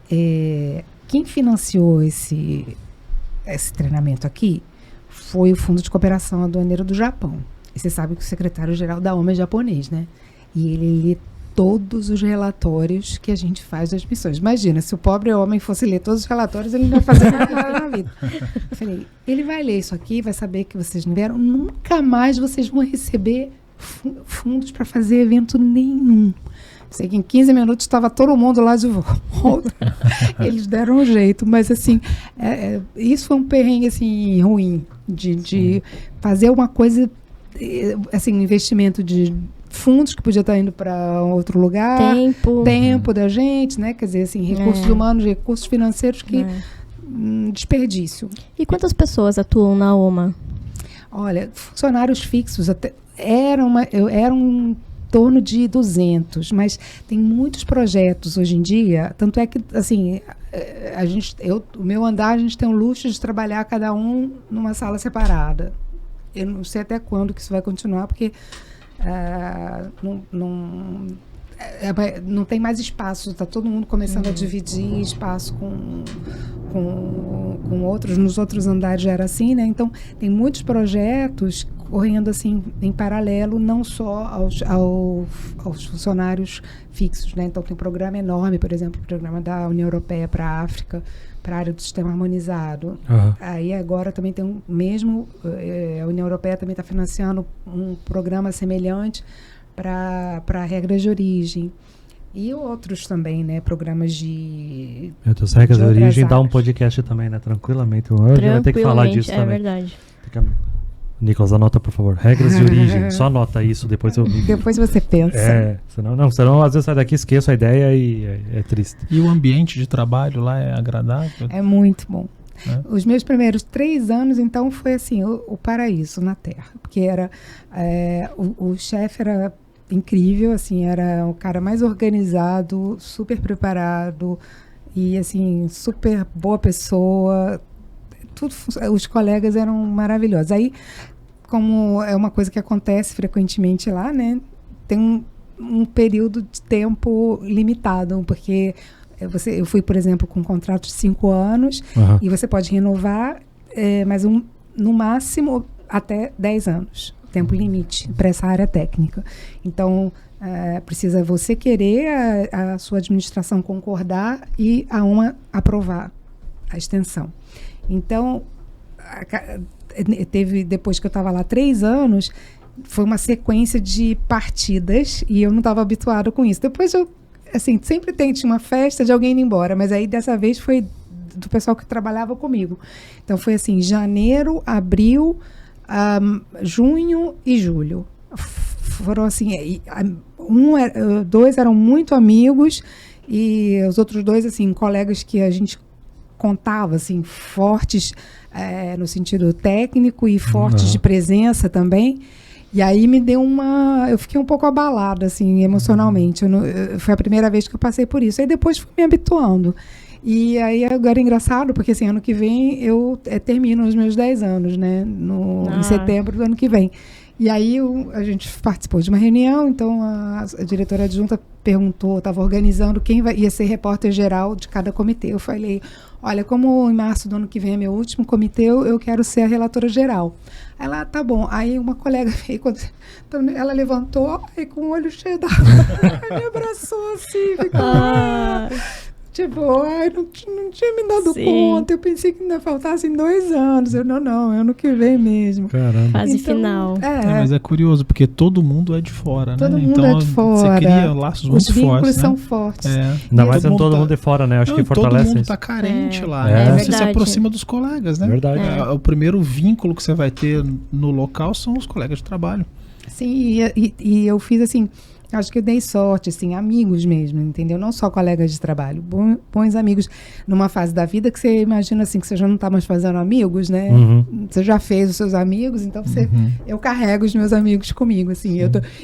Quem financiou esse treinamento aqui foi o Fundo de Cooperação Aduaneira do Japão. E você sabe que o secretário-geral da OMA é japonês, né? E ele lê todos os relatórios que a gente faz das missões. Imagina, se o pobre homem fosse ler todos os relatórios, ele não ia fazer nada na vida. Eu falei, ele vai ler isso aqui, vai saber que vocês não vieram, nunca mais vocês vão receber fundos para fazer evento nenhum. Sei que em 15 minutos estava todo mundo lá de volta. Eles deram um jeito, mas assim, isso foi um perrengue assim, ruim, de fazer uma coisa, assim, investimento de fundos que podia estar indo para outro lugar, tempo da gente, né? Quer dizer, assim, recursos humanos, recursos financeiros que desperdício. E quantas pessoas atuam na OMA? Olha, funcionários fixos eram em torno de 200, mas tem muitos projetos hoje em dia, tanto é que, assim, o meu andar, a gente tem o luxo de trabalhar cada um numa sala separada. Eu não sei até quando que isso vai continuar, porque não tem mais espaço, está todo mundo começando a dividir espaço com outros, nos outros andares já era assim, né? Então, tem muitos projetos correndo assim em paralelo, não só aos funcionários fixos, né? Então tem um programa enorme, por exemplo, o programa da União Europeia para a África, para a área do sistema harmonizado. Aí agora também tem a União Europeia também está financiando um programa semelhante para regras de origem. E outros também, né? Programas de... As regras de origem dá um podcast também, né? Tranquilamente. Hoje vai ter que falar disso também. É verdade. Nicolas, anota, por favor. Regras de origem. Só anota isso, depois eu... Depois você pensa. Senão às vezes sai daqui, esqueço a ideia e é triste. E o ambiente de trabalho lá é agradável? É muito bom. Os meus primeiros 3 anos, então, foi assim, o paraíso na Terra. Porque era... o chefe era incrível, assim, era o cara mais organizado, super preparado e, assim, super boa pessoa. Os colegas eram maravilhosos. Aí, como é uma coisa que acontece frequentemente lá, né, tem um período de tempo limitado, porque eu fui, por exemplo, com um contrato de 5 anos e você pode renovar, mas no máximo até 10 anos. Tempo limite para essa área técnica. Então, precisa você querer, a sua administração concordar e a uma aprovar a extensão. Então, depois que eu estava lá 3 anos, foi uma sequência de partidas e eu não estava habituada com isso. Depois assim, sempre tinha uma festa de alguém indo embora, mas aí dessa vez foi do pessoal que trabalhava comigo. Então foi assim, janeiro, abril, junho e julho. Foram assim, 2 eram muito amigos e os outros 2, assim, colegas que a gente contava, assim, fortes no sentido técnico e fortes de presença também. E aí me deu eu fiquei um pouco abalada, assim, emocionalmente. Foi a primeira vez que eu passei por isso. Aí depois fui me habituando. E aí agora é engraçado, porque assim, ano que vem eu termino os meus 10 anos, né? Em setembro do ano que vem. E aí a gente participou de uma reunião, então a diretora adjunta perguntou, estava organizando quem ia ser repórter geral de cada comitê. Eu falei, olha, como em março do ano que vem é meu último comitê, eu quero ser a relatora geral. Ela, tá bom. Aí uma colega veio, então ela levantou e com o olho cheio d'água, me abraçou assim, ficou... Tipo, não tinha me dado conta. Eu pensei que ainda faltassem 2 anos. Eu, não, é ano que vem mesmo. Caramba. Fase final. Mas é curioso, porque todo mundo é de fora, né? Todo mundo é de fora. Você cria laços muito fortes. Os vínculos são fortes. Ainda mais sendo todo mundo de fora, né? Acho que fortalece. Todo mundo tá carente lá. Você se aproxima dos colegas, né? Verdade. O primeiro vínculo que você vai ter no local são os colegas de trabalho. Sim, e eu fiz assim... Acho que eu dei sorte, assim, amigos mesmo, entendeu? Não só colegas de trabalho, bons amigos. Numa fase da vida que você imagina, assim, que você já não está mais fazendo amigos, né? Você já fez os seus amigos, então eu carrego os meus amigos comigo, assim.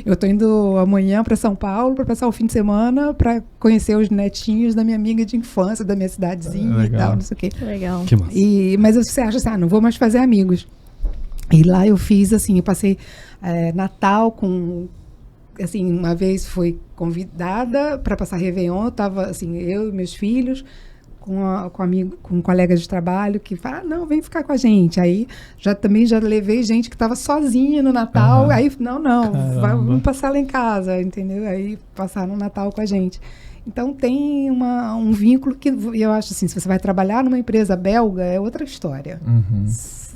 Eu tô indo amanhã para São Paulo para passar o fim de semana para conhecer os netinhos da minha amiga de infância, da minha cidadezinha e tal, não sei o quê. Legal. Que massa. Mas você acha assim, não vou mais fazer amigos. E lá eu fiz, assim, eu passei Natal com... Assim, uma vez fui convidada para passar Réveillon, estava assim, eu e meus filhos, com colegas de trabalho que falaram, não, vem ficar com a gente. Aí já levei gente que estava sozinha no Natal, aí vamos passar lá em casa, entendeu? Aí passaram o Natal com a gente. Então tem um vínculo que eu acho assim, se você vai trabalhar numa empresa belga, é outra história.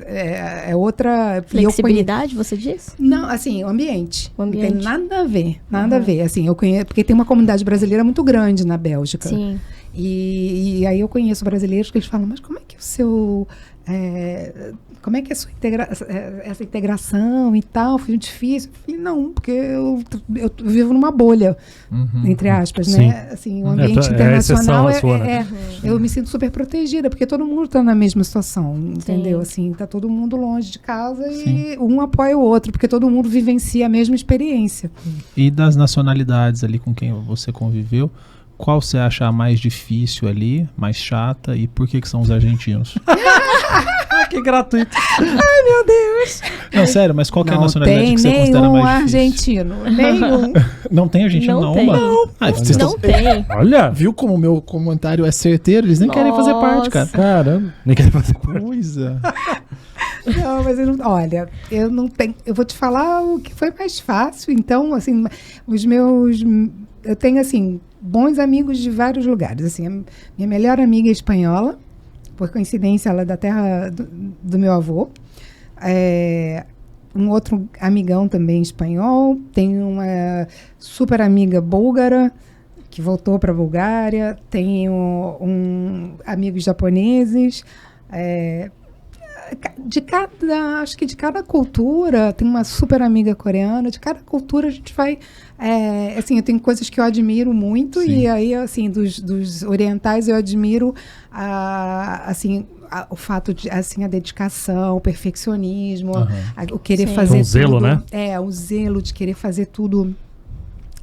É outra... Flexibilidade, você diz? Não, assim, o ambiente. Não tem nada a ver, a ver. Assim, eu conheço, porque tem uma comunidade brasileira muito grande na Bélgica. Sim. E aí eu conheço brasileiros que eles falam, mas como é que o seu... como é que é a sua essa integração e tal? Foi difícil? E não, porque eu vivo numa bolha, entre aspas, né? Assim, o ambiente internacional eu me sinto super protegida, porque todo mundo está na mesma situação, entendeu? Assim, tá todo mundo longe de casa e um apoia o outro, porque todo mundo vivencia a mesma experiência. E das nacionalidades ali com quem você conviveu, qual você acha a mais difícil ali, mais chata, e por que são os argentinos? Que gratuito. Ai, meu Deus. Não, sério, mas qual que é a nacionalidade que você considera mais difícil? Nenhum. Não tem argentino na OMA? Não tem. Olha. Viu como o meu comentário é certeiro? Eles nem querem fazer parte, cara. Caramba. Nem querem fazer parte. Coisa. Não, mas olha, eu não tenho. Eu vou te falar o que foi mais fácil. Então, assim, eu tenho assim bons amigos de vários lugares. Assim, minha melhor amiga é espanhola, por coincidência, ela é da terra do meu avô. Um outro amigão também espanhol. Tenho uma super amiga búlgara que voltou para a Bulgária. Tenho amigos japoneses. Acho que de cada cultura, tem uma super amiga coreana, de cada cultura a gente vai, assim, eu tenho coisas que eu admiro muito. Sim. E aí, assim, dos orientais eu admiro, o fato de, assim, a dedicação, o perfeccionismo, o querer fazer tudo. O zelo, né? O zelo de querer fazer tudo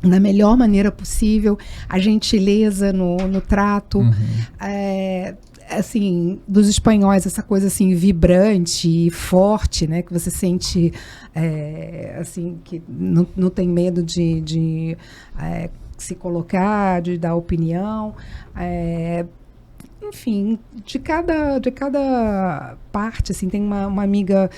da melhor maneira possível, a gentileza no trato, assim, dos espanhóis, essa coisa assim vibrante e forte, né, que você sente, assim, que não tem medo de se colocar, de dar opinião, enfim, de cada parte, assim, tem uma amiga,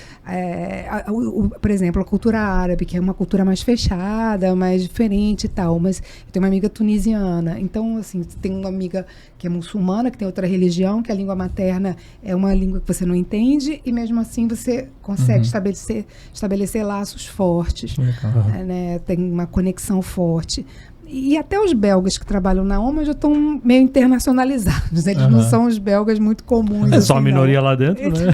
por exemplo, a cultura árabe, que é uma cultura mais fechada, mais diferente e tal, mas eu tenho uma amiga tunisiana, então, assim, tem uma amiga que é muçulmana, que tem outra religião, que a língua materna é uma língua que você não entende, e mesmo assim você consegue estabelecer laços fortes, né? Tem uma conexão forte. E até os belgas que trabalham na OMA já estão meio internacionalizados. Eles não são os belgas muito comuns. É só a minoria lá dentro, né?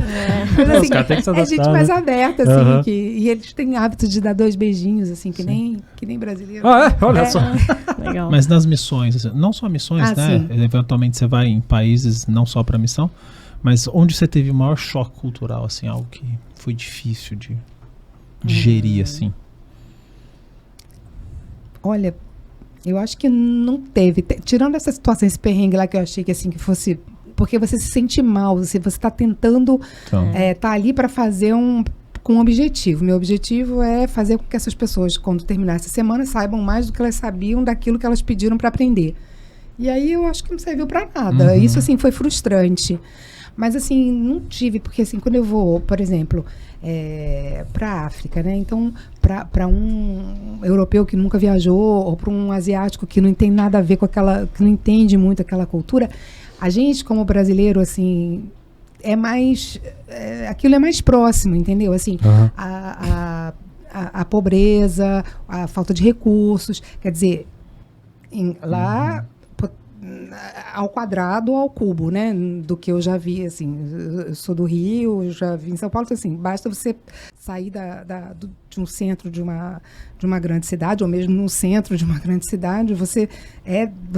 Mas, assim, os caras têm que se adaptar, gente mais aberta, assim. E eles têm hábito de dar 2 beijinhos, assim, que nem brasileiro. Olha só. Legal. Mas nas missões, assim, não só missões, né? Sim. Eventualmente você vai em países não só para missão, mas onde você teve o maior choque cultural, assim, algo que foi difícil de digerir, assim? Olha, eu acho que não teve. Tirando essa situação, esse perrengue lá que eu achei que, assim, que fosse... Porque você se sente mal, você está tentando... tá ali para fazer com um objetivo. Meu objetivo é fazer com que essas pessoas, quando terminar essa semana, saibam mais do que elas sabiam daquilo que elas pediram para aprender. E aí eu acho que não serviu para nada. Isso, assim, foi frustrante. Mas, assim, não tive, porque, assim, quando eu vou, por exemplo, para a África, né? Então, para um europeu que nunca viajou, ou para um asiático que não tem nada a ver com aquela, que não entende muito aquela cultura, a gente, como brasileiro, assim, aquilo é mais próximo, entendeu? Assim, a pobreza, a falta de recursos, quer dizer, lá... ao quadrado ou ao cubo, né, do que eu já vi, assim, eu sou do Rio, eu já vi em São Paulo, então, assim, basta você sair de um centro de uma grande cidade, ou mesmo no centro de uma grande cidade, você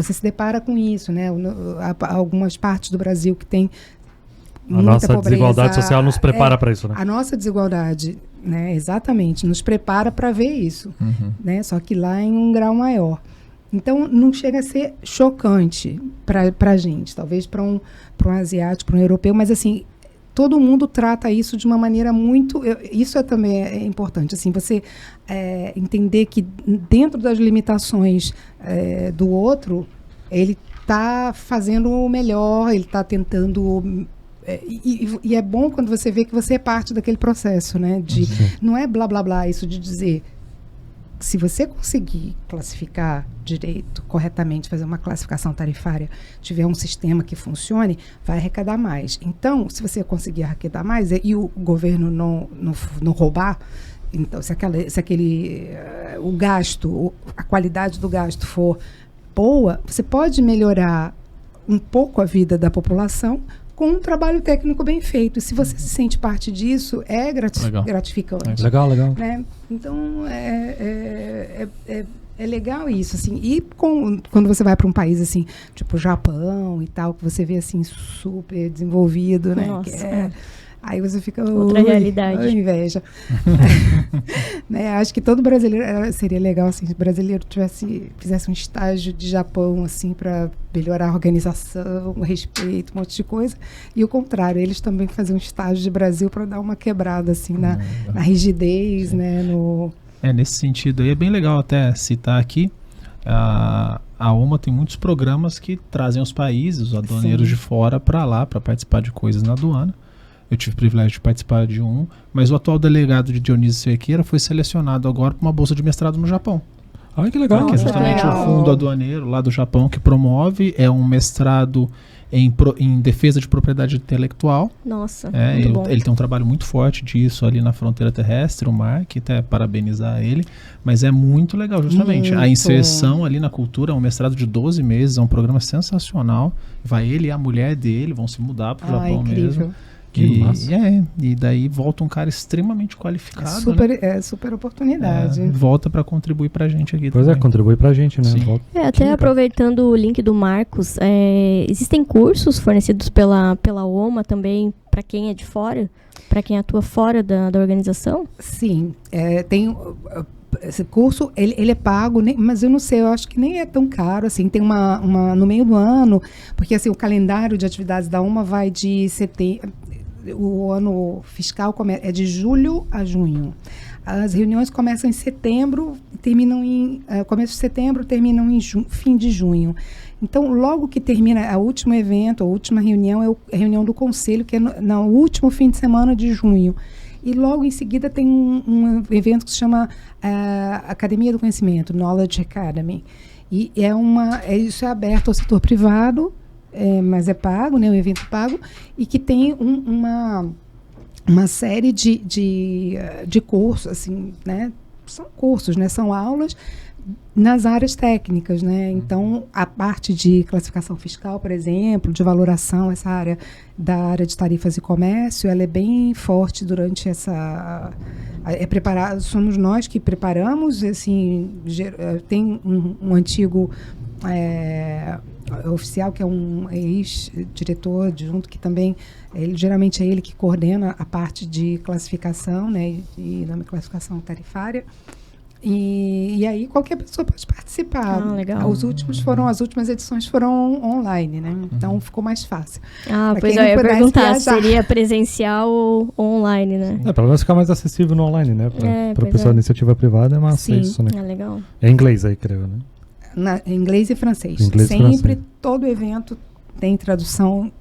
se depara com isso, né, algumas partes do Brasil que tem muita pobreza. A nossa desigualdade social nos prepara para isso, né? A nossa desigualdade, né, exatamente, nos prepara para ver isso, né, só que lá em um grau maior. Então, não chega a ser chocante para a gente, talvez para um asiático, para um europeu, mas, assim, todo mundo trata isso de uma maneira muito... Isso também é importante, assim, você entender que dentro das limitações do outro, ele está fazendo o melhor, ele está tentando... E é bom quando você vê que você é parte daquele processo, né? Não é blá, blá, blá, isso de dizer... Se você conseguir classificar direito, corretamente, fazer uma classificação tarifária, tiver um sistema que funcione, vai arrecadar mais. Então, se você conseguir arrecadar mais e o governo não roubar, então, se o gasto, a qualidade do gasto for boa, você pode melhorar um pouco a vida da população com um trabalho técnico bem feito. E se você se sente parte disso, é gratificante. Legal. Né? Então, é legal isso, assim. E quando você vai para um país, assim, tipo Japão e tal, que você vê, assim, super desenvolvido, né? Nossa, aí você fica... Outra realidade. Inveja. Né? Acho que todo brasileiro... Seria legal, assim, se o brasileiro fizesse um estágio de Japão, assim, para melhorar a organização, o respeito, um monte de coisa. E o contrário, eles também faziam um estágio de Brasil para dar uma quebrada, assim, na rigidez, né? Nesse sentido aí, é bem legal até citar aqui, a OMA tem muitos programas que trazem os países, os aduaneiros de fora para lá, para participar de coisas na aduana. eu tive o privilégio de participar de um, mas o atual delegado de Dionísio Cerqueira foi selecionado agora para uma bolsa de mestrado no Japão. Ah, que legal. Que é justamente o fundo aduaneiro lá do Japão que promove, é um mestrado em defesa de propriedade intelectual. Nossa, ele tem um trabalho muito forte disso ali na fronteira terrestre, o Mark, até parabenizar ele, mas é muito legal justamente. A inserção ali na cultura, é um mestrado de 12 meses, é um programa sensacional, vai ele e a mulher dele, vão se mudar para o Japão incrível. Mesmo. E daí volta um cara extremamente qualificado. É super oportunidade. Volta para contribuir pra gente aqui. Pois também. Contribui pra gente, né? Até aproveitando o link do Marcos, existem cursos fornecidos pela OMA também para quem é de fora? Para quem atua fora da organização? Sim, tem... Esse curso, ele é pago, mas eu não sei, eu acho que nem é tão caro, assim, tem uma no meio do ano, porque assim, o calendário de atividades da UMA vai de setembro, o ano fiscal é de julho a junho. As reuniões começam em setembro, terminam em começo de setembro, terminam em fim de junho. Então, logo que termina o último evento, a última reunião, é a reunião do conselho, que é no último fim de semana de junho. E logo em seguida tem um evento que se chama Academia do Conhecimento, Knowledge Academy. E isso é aberto ao setor privado, mas é pago, né, um evento pago, e que tem uma série de cursos, assim, né? São cursos, né? São aulas nas áreas técnicas, né? Então, a parte de classificação fiscal, por exemplo, de valoração, essa área da área de tarifas e comércio, ela é bem forte durante essa... somos nós que preparamos, assim, tem um antigo oficial, que é um ex-diretor adjunto, que também, geralmente é ele que coordena a parte de classificação, né? E da classificação tarifária. E aí qualquer pessoa pode participar. Legal. As últimas edições foram online, né? Então ficou mais fácil. Pois eu ia perguntar se seria presencial ou online, né? Pelo menos ficar mais acessível no online, né? Para pessoa da iniciativa privada é massa isso, né? Legal. É inglês aí, creio, né? Inglês e francês. Todo evento tem tradução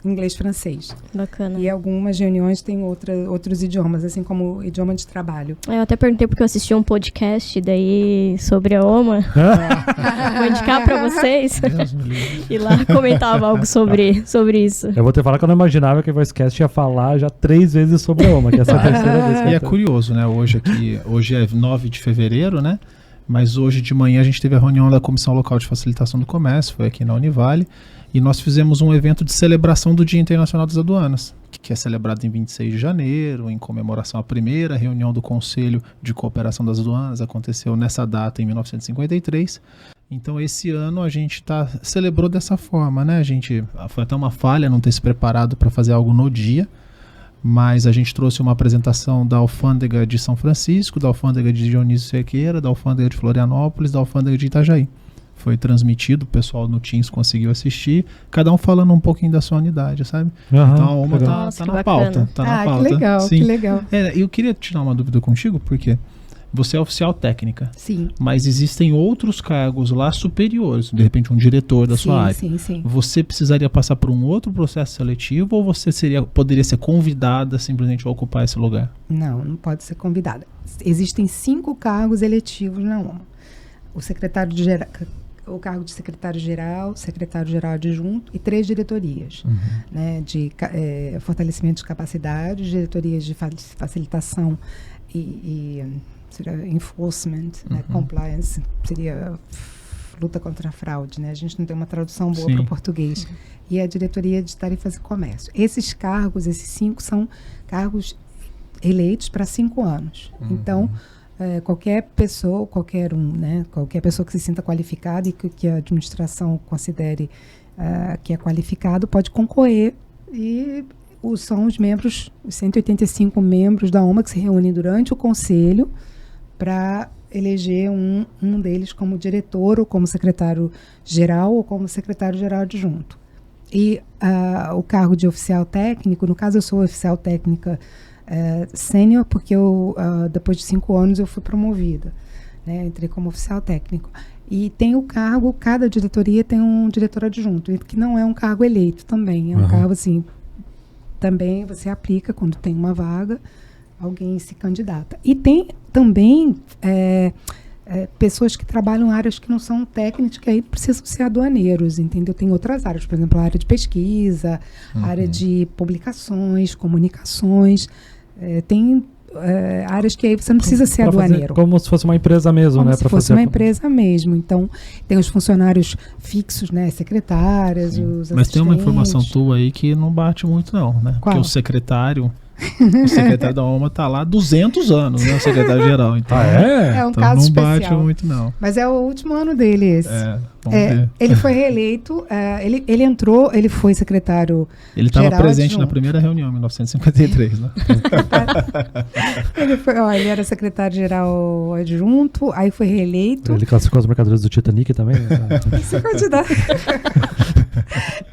inglês e francês. Bacana. E algumas reuniões têm outros idiomas, assim como o idioma de trabalho. Eu até perguntei porque eu assisti um podcast daí sobre a OMA. Vou indicar para vocês. E lá comentava algo sobre isso. Eu vou te falar que eu não imaginava que o Voicecast ia falar já 3 vezes sobre a OMA, que essa é a terceira vez que E é curioso, né? Hoje é 9 de fevereiro, né? Mas hoje de manhã a gente teve a reunião da Comissão Local de Facilitação do Comércio, foi aqui na Univale, e nós fizemos um evento de celebração do Dia Internacional das Aduanas, que é celebrado em 26 de janeiro, em comemoração à primeira reunião do Conselho de Cooperação das Aduanas, aconteceu nessa data em 1953. Então esse ano a gente celebrou dessa forma, né? Foi até uma falha não ter se preparado para fazer algo no dia, mas a gente trouxe uma apresentação da Alfândega de São Francisco, da Alfândega de Dionísio Cerqueira, da Alfândega de Florianópolis, da Alfândega de Itajaí. Foi transmitido, o pessoal no Teams conseguiu assistir, cada um falando um pouquinho da sua unidade, sabe? Então a OMA tá na pauta. Que legal, sim. Que legal. Eu queria tirar uma dúvida contigo, porque você é oficial técnica. Sim. Mas existem outros cargos lá superiores, de repente um diretor da sua área. Sim. Você precisaria passar por um outro processo seletivo ou você poderia ser convidada simplesmente a ocupar esse lugar? Não pode ser convidada. Existem 5 cargos eletivos na OMA. O cargo de secretário-geral adjunto e 3 diretorias, né, de fortalecimento de capacidade, diretorias de facilitação e enforcement, né, compliance, seria luta contra a fraude, né? A gente não tem uma tradução boa para o português. E a diretoria de tarifas e comércio. Esses cargos, esses 5, são cargos eleitos para 5 anos. Então, qualquer pessoa que se sinta qualificada e que a administração considere que é qualificado, pode concorrer, e são os 185 membros da OMA que se reúnem durante o conselho para eleger um deles como diretor, ou como secretário-geral, ou como secretário-geral adjunto. E o cargo de oficial técnico, no caso eu sou oficial técnica sênior, porque depois de 5 anos eu fui promovida, né? Entrei como oficial técnico. E tem o cargo, cada diretoria tem um diretor adjunto, que não é um cargo eleito também, é um cargo assim, também você aplica quando tem uma vaga, alguém se candidata. E tem também pessoas que trabalham em áreas que não são técnicas, que aí precisam ser aduaneiros, entendeu? Tem outras áreas, por exemplo, a área de pesquisa, a área de publicações, comunicações, tem áreas que aí você não precisa ser aduaneiro. Como se fosse uma empresa mesmo, como né? se fosse uma empresa mesmo. Então, tem os funcionários fixos, né? Secretárias, os assistentes. Mas tem uma informação tua aí que não bate muito não, né? Qual? Porque o secretário da OMA está lá há 200 anos, né? O secretário-geral. Então, é um então caso não especial. bate muito não. Mas é o último ano dele esse. Vamos ver. Ele foi reeleito, ele entrou, ele foi secretário. Ele estava presente na primeira reunião, em 1953, né? Ele era secretário-geral adjunto, aí foi reeleito. Ele classificou as mercadorias do Titanic também?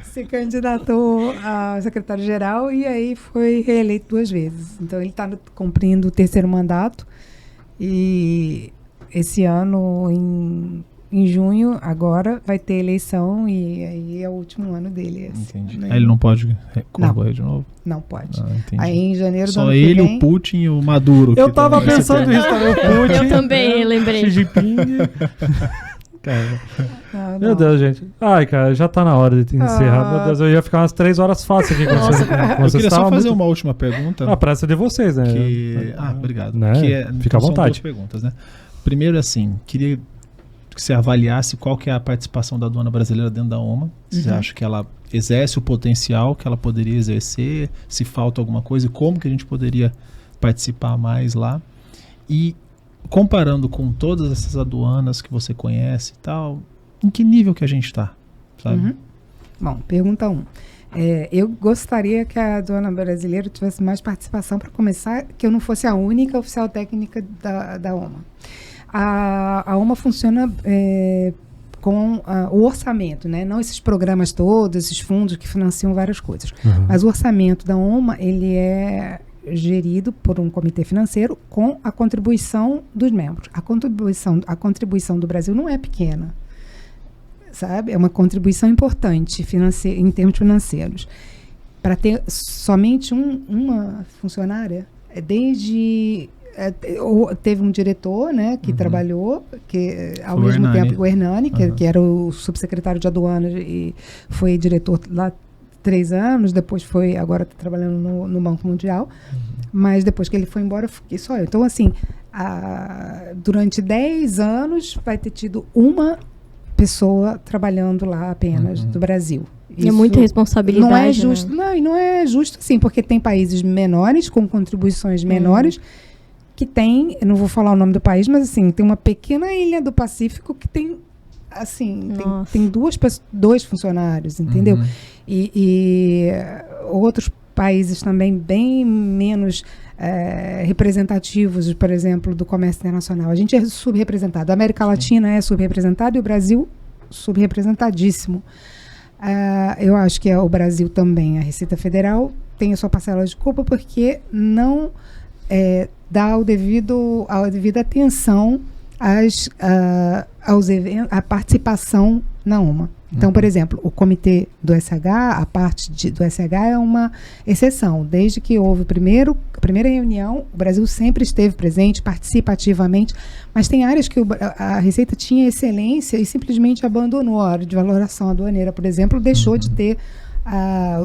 Se candidatou a secretário-geral e aí foi reeleito 2 vezes. Então ele está cumprindo o 3º mandato e esse ano, em junho, agora, vai ter eleição e aí é o último ano dele. Entendi. Aí ele não pode concorrer de novo? Não pode. Entendi. Aí em janeiro do ano Só que ele, vem, o Putin e o Maduro. Eu tava pensando nisso também, o Putin. Eu também lembrei. Xi Jinping. Cara. Não. Meu Deus, gente. Ai, cara, já tá na hora de encerrar. Meu Deus, eu ia ficar umas 3 horas fácil aqui com vocês. Eu queria só fazer uma última pergunta. A pressa é de vocês, né? Obrigado. Né? Fica à vontade. São 2 perguntas, né? Primeiro, assim, queria que você avaliasse qual que é a participação da aduana brasileira dentro da OMA. Você acha que ela exerce o potencial que ela poderia exercer? Se falta alguma coisa, como que a gente poderia participar mais lá? E comparando com todas essas aduanas que você conhece e tal, em que nível que a gente está, sabe? Bom, pergunta 1. Eu gostaria que a aduana brasileira tivesse mais participação, para começar, que eu não fosse a única oficial técnica da OMA. A OMA funciona com o orçamento, né? Não esses programas todos, esses fundos que financiam várias coisas. Mas o orçamento da OMA, ele é gerido por um comitê financeiro com a contribuição dos membros. A contribuição do Brasil não é pequena, sabe? É uma contribuição importante em termos financeiros. Para ter somente uma funcionária, teve um diretor, né, que trabalhou, que ao mesmo tempo o Hernani, que era o subsecretário de aduanas e foi diretor lá 3 anos, depois agora está trabalhando no Banco Mundial, mas depois que ele foi embora, fiquei só eu. Então, assim, durante 10 anos vai ter tido uma pessoa trabalhando lá apenas do Brasil. Isso é muita responsabilidade. Não é justo, né? e não é justo, sim, porque tem países menores, com contribuições menores, que tem, eu não vou falar o nome do país, mas assim, tem uma pequena ilha do Pacífico que tem, assim, tem 2 funcionários, entendeu? E outros países também bem menos representativos, por exemplo, do comércio internacional. A gente é subrepresentado. A América Latina é subrepresentada e o Brasil subrepresentadíssimo. Eu acho que o Brasil também, a Receita Federal, tem a sua parcela de culpa porque não dá a devida atenção à participação na OMA. Então, por exemplo, o comitê do SH, a parte do SH é uma exceção. Desde que houve a primeira reunião, o Brasil sempre esteve presente, participa ativamente, mas tem áreas que a Receita tinha excelência e simplesmente abandonou. A área de valoração aduaneira, por exemplo, deixou de ter,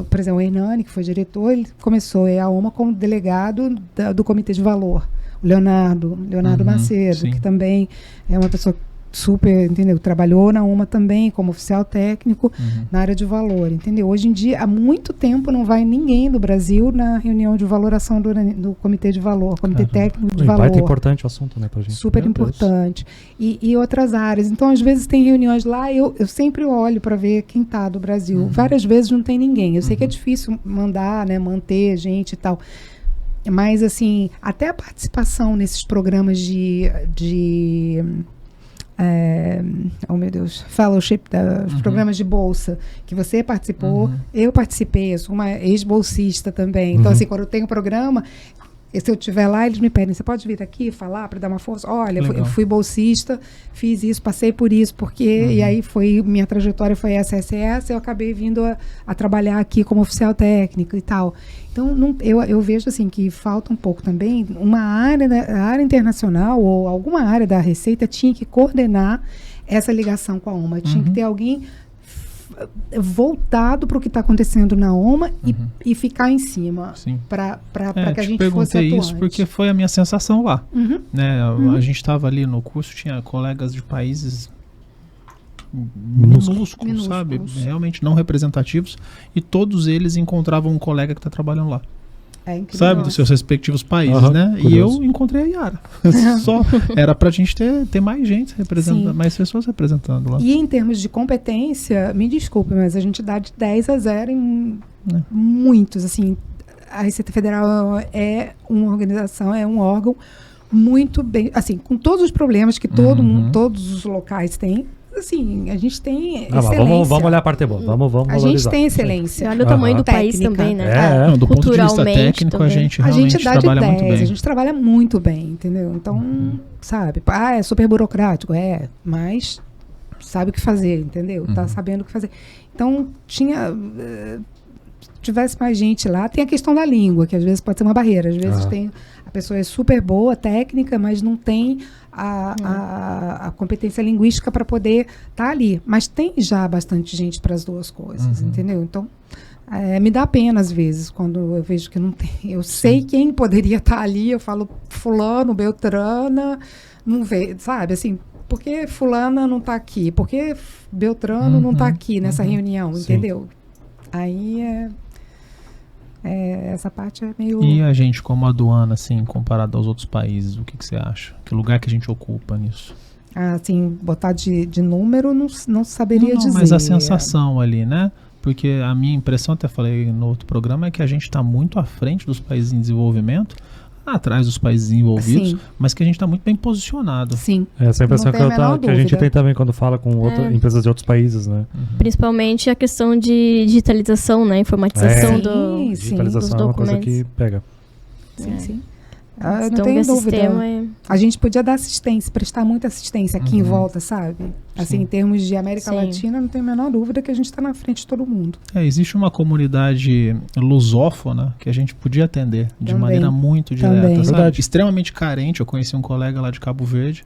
por exemplo, o Hernani, que foi diretor, ele começou a OMA como delegado do Comitê de Valor. O Leonardo Macedo, que também é uma pessoa super, entendeu? Trabalhou na OMA também como oficial técnico na área de valor, entendeu? Hoje em dia, há muito tempo não vai ninguém do Brasil na reunião de valoração do Comitê de Valor, Comitê Técnico de Valor. É importante o assunto, né, pra gente. Super importante. E outras áreas. Então, às vezes tem reuniões lá, eu sempre olho para ver quem tá do Brasil. Várias vezes não tem ninguém. Eu sei que é difícil mandar, né, manter gente e tal. Mas, assim, até a participação nesses programas fellowship, programas de bolsa, que você participou, eu participei, eu sou uma ex-bolsista também. Então, assim, quando eu tenho programa, E se eu estiver lá, eles me pedem, você pode vir aqui falar para dar uma força? Olha, eu fui bolsista, fiz isso, passei por isso, porque... E aí minha trajetória foi essa, eu acabei vindo a trabalhar aqui como oficial técnico e tal. Então, eu vejo assim que falta um pouco também, a área internacional ou alguma área da Receita tinha que coordenar essa ligação com a OMA. Tinha que ter alguém voltado para o que está acontecendo na OMA e ficar em cima para que a gente fosse atuante. Isso porque foi a minha sensação lá. Né? A gente estava ali no curso, tinha colegas de países minúsculos, sabe? Realmente não representativos, e todos eles encontravam um colega que está trabalhando lá. É incrível. Sabe, dos seus respectivos países, né? Curioso. E eu encontrei a Yara. Só era pra gente ter mais gente representando, mais pessoas representando lá. E em termos de competência, me desculpe, mas a gente dá de 10 a 0 em muitos, assim. A Receita Federal é uma organização, é um órgão muito bem, assim, com todos os problemas que todos os locais têm. Assim, a gente tem excelência. Vamos olhar a parte boa. Vamos a valorizar. gente tem excelência. Olha o tamanho do país também, né? Do ponto de vista técnico, também. A gente realmente trabalha muito bem. A gente trabalha muito bem, entendeu? Então, sabe, é super burocrático, mas sabe o que fazer, entendeu? Tá sabendo o que fazer. Então, tivesse mais gente lá. Tem a questão da língua, que às vezes pode ser uma barreira. Às vezes a pessoa é super boa, técnica, mas não tem a competência linguística para poder estar ali. Mas tem já bastante gente para as duas coisas, entendeu? Então, me dá pena às vezes quando eu vejo que não tem. Eu sei quem poderia estar ali, eu falo fulano, beltrana, não vê, sabe? Assim, por que fulana não está aqui? Por que beltrano não está aqui nessa reunião, entendeu? Aí essa parte é meio... E a gente como aduana, assim, comparado aos outros países, o que você acha? Que lugar que a gente ocupa nisso? Assim, botar de número, não saberia dizer. Mas a sensação ali, né? Porque a minha impressão, até falei no outro programa, é que a gente está muito à frente dos países em desenvolvimento, atrás dos países desenvolvidos, mas que a gente está muito bem posicionado. Sim. Essa é a impressão que a gente tem também quando fala com empresas de outros países, né? Principalmente a questão de digitalização, né? Informatização digitalização dos é uma coisa documentos. que pega. Sim. Não tenho dúvida. A gente podia dar assistência, prestar muita assistência aqui em volta, sabe? Assim, em termos de América Latina, não tenho a menor dúvida que a gente está na frente de todo mundo. Existe uma comunidade lusófona que a gente podia atender de maneira muito direta, sabe? Extremamente carente. Eu conheci um colega lá de Cabo Verde.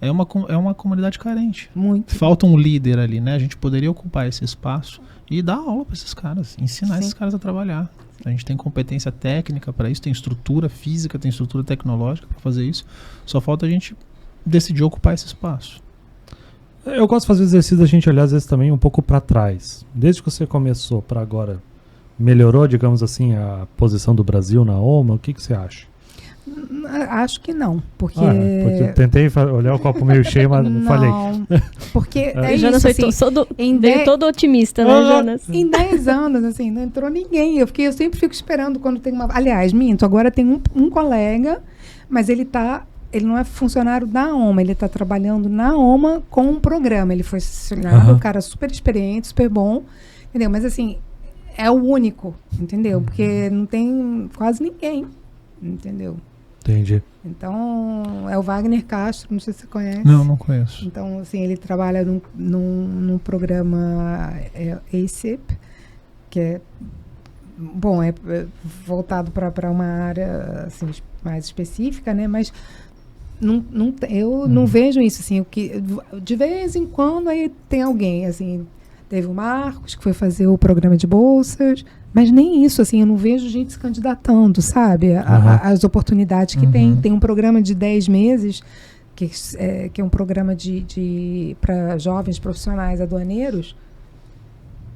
É uma comunidade carente. Muito. Falta um líder ali, né? A gente poderia ocupar esse espaço e dar aula para esses caras, ensinar esses caras a trabalhar. A gente tem competência técnica para isso, tem estrutura física, tem estrutura tecnológica para fazer isso. Só falta a gente decidir ocupar esse espaço. Eu gosto de fazer o exercício da gente olhar às vezes também um pouco para trás. Desde que você começou para agora, melhorou, digamos assim, a posição do Brasil na OMA? O que você acha? Acho que não, porque... porque eu tentei olhar o copo meio cheio, mas não falei. Porque Jonas veio todo otimista, né, Jonas? Em 10 anos, assim, não entrou ninguém. Eu sempre fico esperando quando tem uma... Aliás, minto, agora tem um colega, mas ele não é funcionário da OMA, ele está trabalhando na OMA com um programa. Ele foi selecionado, um cara super experiente, super bom, entendeu? Mas, assim, é o único, entendeu? Porque não tem quase ninguém, entendeu? Entendi. Então, é o Wagner Castro, não sei se você conhece. Não conheço. Então, assim, ele trabalha num programa ACIP, que é voltado para uma área assim, mais específica, né? Mas eu não vejo isso, assim, de vez em quando aí tem alguém, assim, teve o Marcos, que foi fazer o programa de bolsas, mas nem isso, assim, eu não vejo gente se candidatando, sabe? As oportunidades que tem. Tem um programa de 10 meses, que é um programa para jovens profissionais aduaneiros.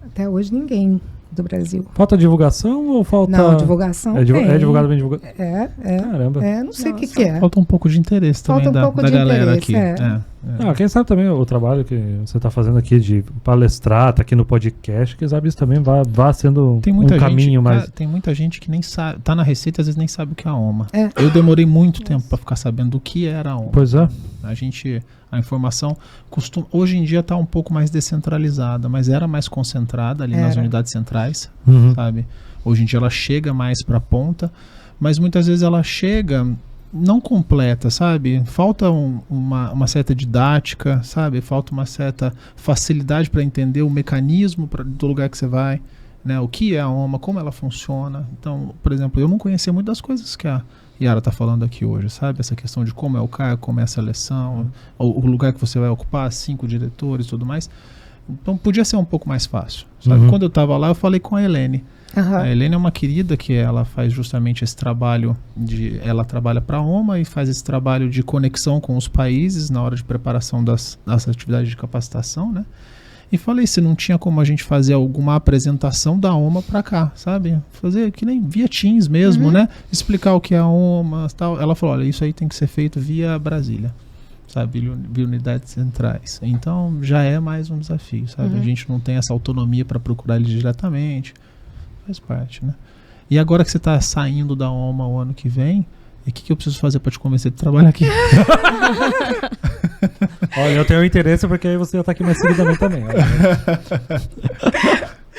Até hoje ninguém do Brasil. Falta divulgação ou falta... Não, divulgação é divulgado, bem divulgado? Caramba. Não sei o que é. Falta um pouco de interesse também da galera aqui. Quem sabe também o trabalho que você está fazendo aqui de palestrar, tá aqui no podcast, quem sabe isso também vá sendo caminho mais... Tem muita gente que nem sabe, tá na Receita e às vezes nem sabe o que é a OMA. Eu demorei muito tempo para ficar sabendo do que era a OMA. Pois é. A informação hoje em dia está um pouco mais descentralizada, mas era mais concentrada ali nas unidades centrais, sabe? Hoje em dia ela chega mais para a ponta, mas muitas vezes ela chega não completa, sabe? Falta uma certa didática, sabe? Falta uma certa facilidade para entender o mecanismo do lugar que você vai, né? O que é a OMA, como ela funciona. Então, por exemplo, eu não conhecia muitas das coisas que a Yara está falando aqui hoje, sabe? Essa questão de como é o cargo, como é a seleção, o lugar que você vai ocupar, 5 diretores e tudo mais. Então podia ser um pouco mais fácil, sabe? Quando eu estava lá, eu falei com a Helene. A Helene é uma querida que ela faz justamente esse trabalho ela trabalha para a OMA e faz esse trabalho de conexão com os países na hora de preparação das atividades de capacitação, né? E falei se não tinha como a gente fazer alguma apresentação da OMA para cá, sabe? Fazer que nem via Teams mesmo, né? Explicar o que é a OMA e tal. Ela falou, olha, isso aí tem que ser feito via Brasília, sabe? Via unidades centrais. Então já é mais um desafio, sabe? A gente não tem essa autonomia para procurar eles diretamente. Faz parte, né? E agora que você está saindo da OMA o ano que vem, o que eu preciso fazer para te convencer de trabalhar aqui? Olha, eu tenho interesse porque aí você já está aqui mais seguidamente também.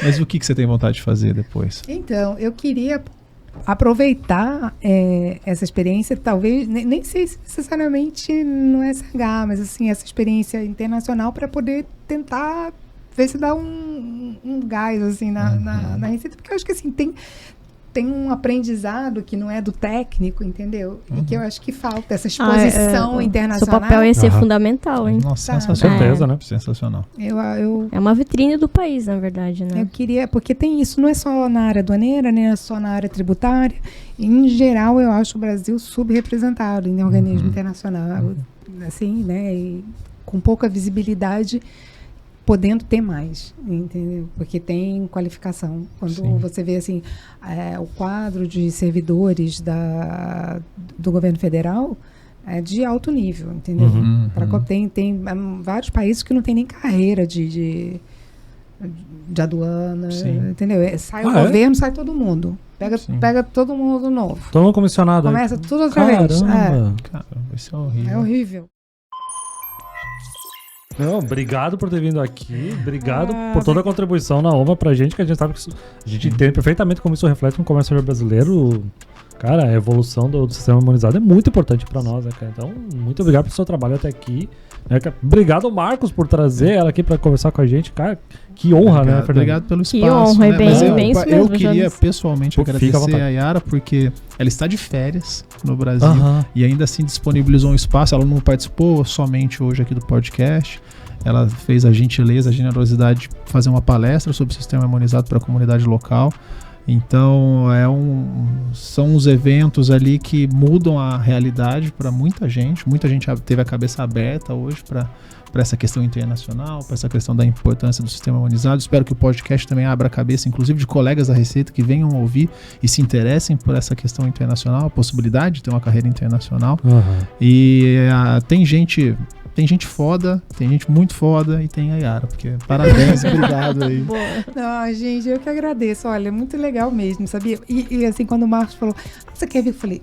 Mas o que você tem vontade de fazer depois? Então, eu queria aproveitar essa experiência, talvez, nem sei se necessariamente no SH, mas assim, essa experiência internacional para poder tentar ver se dá um gás assim, na receita, porque eu acho que assim, tem um aprendizado que não é do técnico, entendeu? E que eu acho que falta essa exposição internacional. Seu papel ia ser fundamental, hein? Nossa, sensacional. Certeza, né? Sensacional. É uma vitrine do país, na verdade, né? Eu queria, porque tem isso, não é só na área aduaneira, nem é só na área tributária. Em geral, eu acho o Brasil subrepresentado em organismo internacional, assim, né? E com pouca visibilidade, podendo ter mais, entendeu? Porque tem qualificação. Quando você vê assim, o quadro de servidores do governo federal é de alto nível, entendeu? Tem vários países que não tem nem carreira de aduana, entendeu? Sai o governo, sai todo mundo. Pega todo mundo novo. Todo mundo comissionado. Começa tudo outra vez. Caramba, isso é horrível. É horrível. Não, obrigado por ter vindo aqui, obrigado por toda a contribuição na OMA pra gente, que a gente sabe que a gente entende perfeitamente como isso reflete no comércio brasileiro. Cara, a evolução do sistema imunizado é muito importante pra nós, né, cara? Então, muito obrigado pelo seu trabalho até aqui. Obrigado, Marcos, por trazer ela aqui pra conversar com a gente. Cara, que honra, né, Fernando? Obrigado pelo espaço. Que honra, né? bem isso mesmo. Eu queria pessoalmente agradecer a Yara, porque ela está de férias no Brasil e ainda assim disponibilizou um espaço. Ela não participou somente hoje aqui do podcast. Ela fez a gentileza, a generosidade de fazer uma palestra sobre o sistema imunizado para a comunidade local. Então, são uns eventos ali que mudam a realidade para muita gente. Muita gente teve a cabeça aberta hoje para essa questão internacional, para essa questão da importância do sistema imunizado. Espero que o podcast também abra a cabeça, inclusive de colegas da Receita que venham ouvir e se interessem por essa questão internacional, a possibilidade de ter uma carreira internacional. E tem gente foda, tem gente muito foda e tem a Yara, porque parabéns, obrigado aí. Não, gente, eu que agradeço. Olha, muito legal mesmo, sabia? E assim, quando o Marcos falou, você quer vir? Eu falei,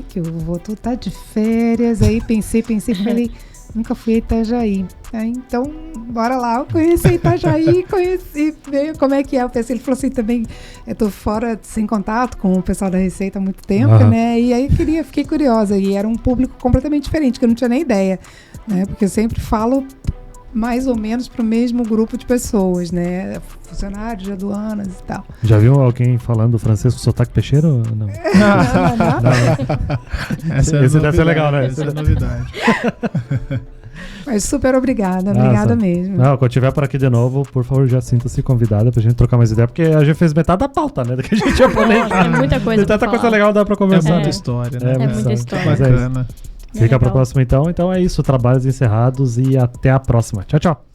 que eu vou, tu tá de férias. Aí pensei, falei, nunca fui a Itajaí. Então, bora lá, eu conheci Itajaí, ver como é que é. Ele falou assim também, eu tô fora, sem contato com o pessoal da Receita há muito tempo, né? E aí fiquei curiosa, e era um público completamente diferente, que eu não tinha nem ideia, né? Porque eu sempre falo mais ou menos pro mesmo grupo de pessoas, né? Funcionários de aduanas e tal. Já viu alguém falando francês com sotaque peixeiro? Não. Esse deve ser legal, né? Essa é a novidade. Mas super obrigada mesmo. Não, quando tiver por aqui de novo, por favor, já sinta-se convidada pra gente trocar mais ideia, porque a gente fez metade da pauta, né? Que a gente ia planejar. É muita coisa. Tem tanta coisa legal dá pra conversar. É muita história, né? É muita história. Bacana. Fica pra próxima então. Então é isso, trabalhos encerrados e até a próxima. Tchau, tchau.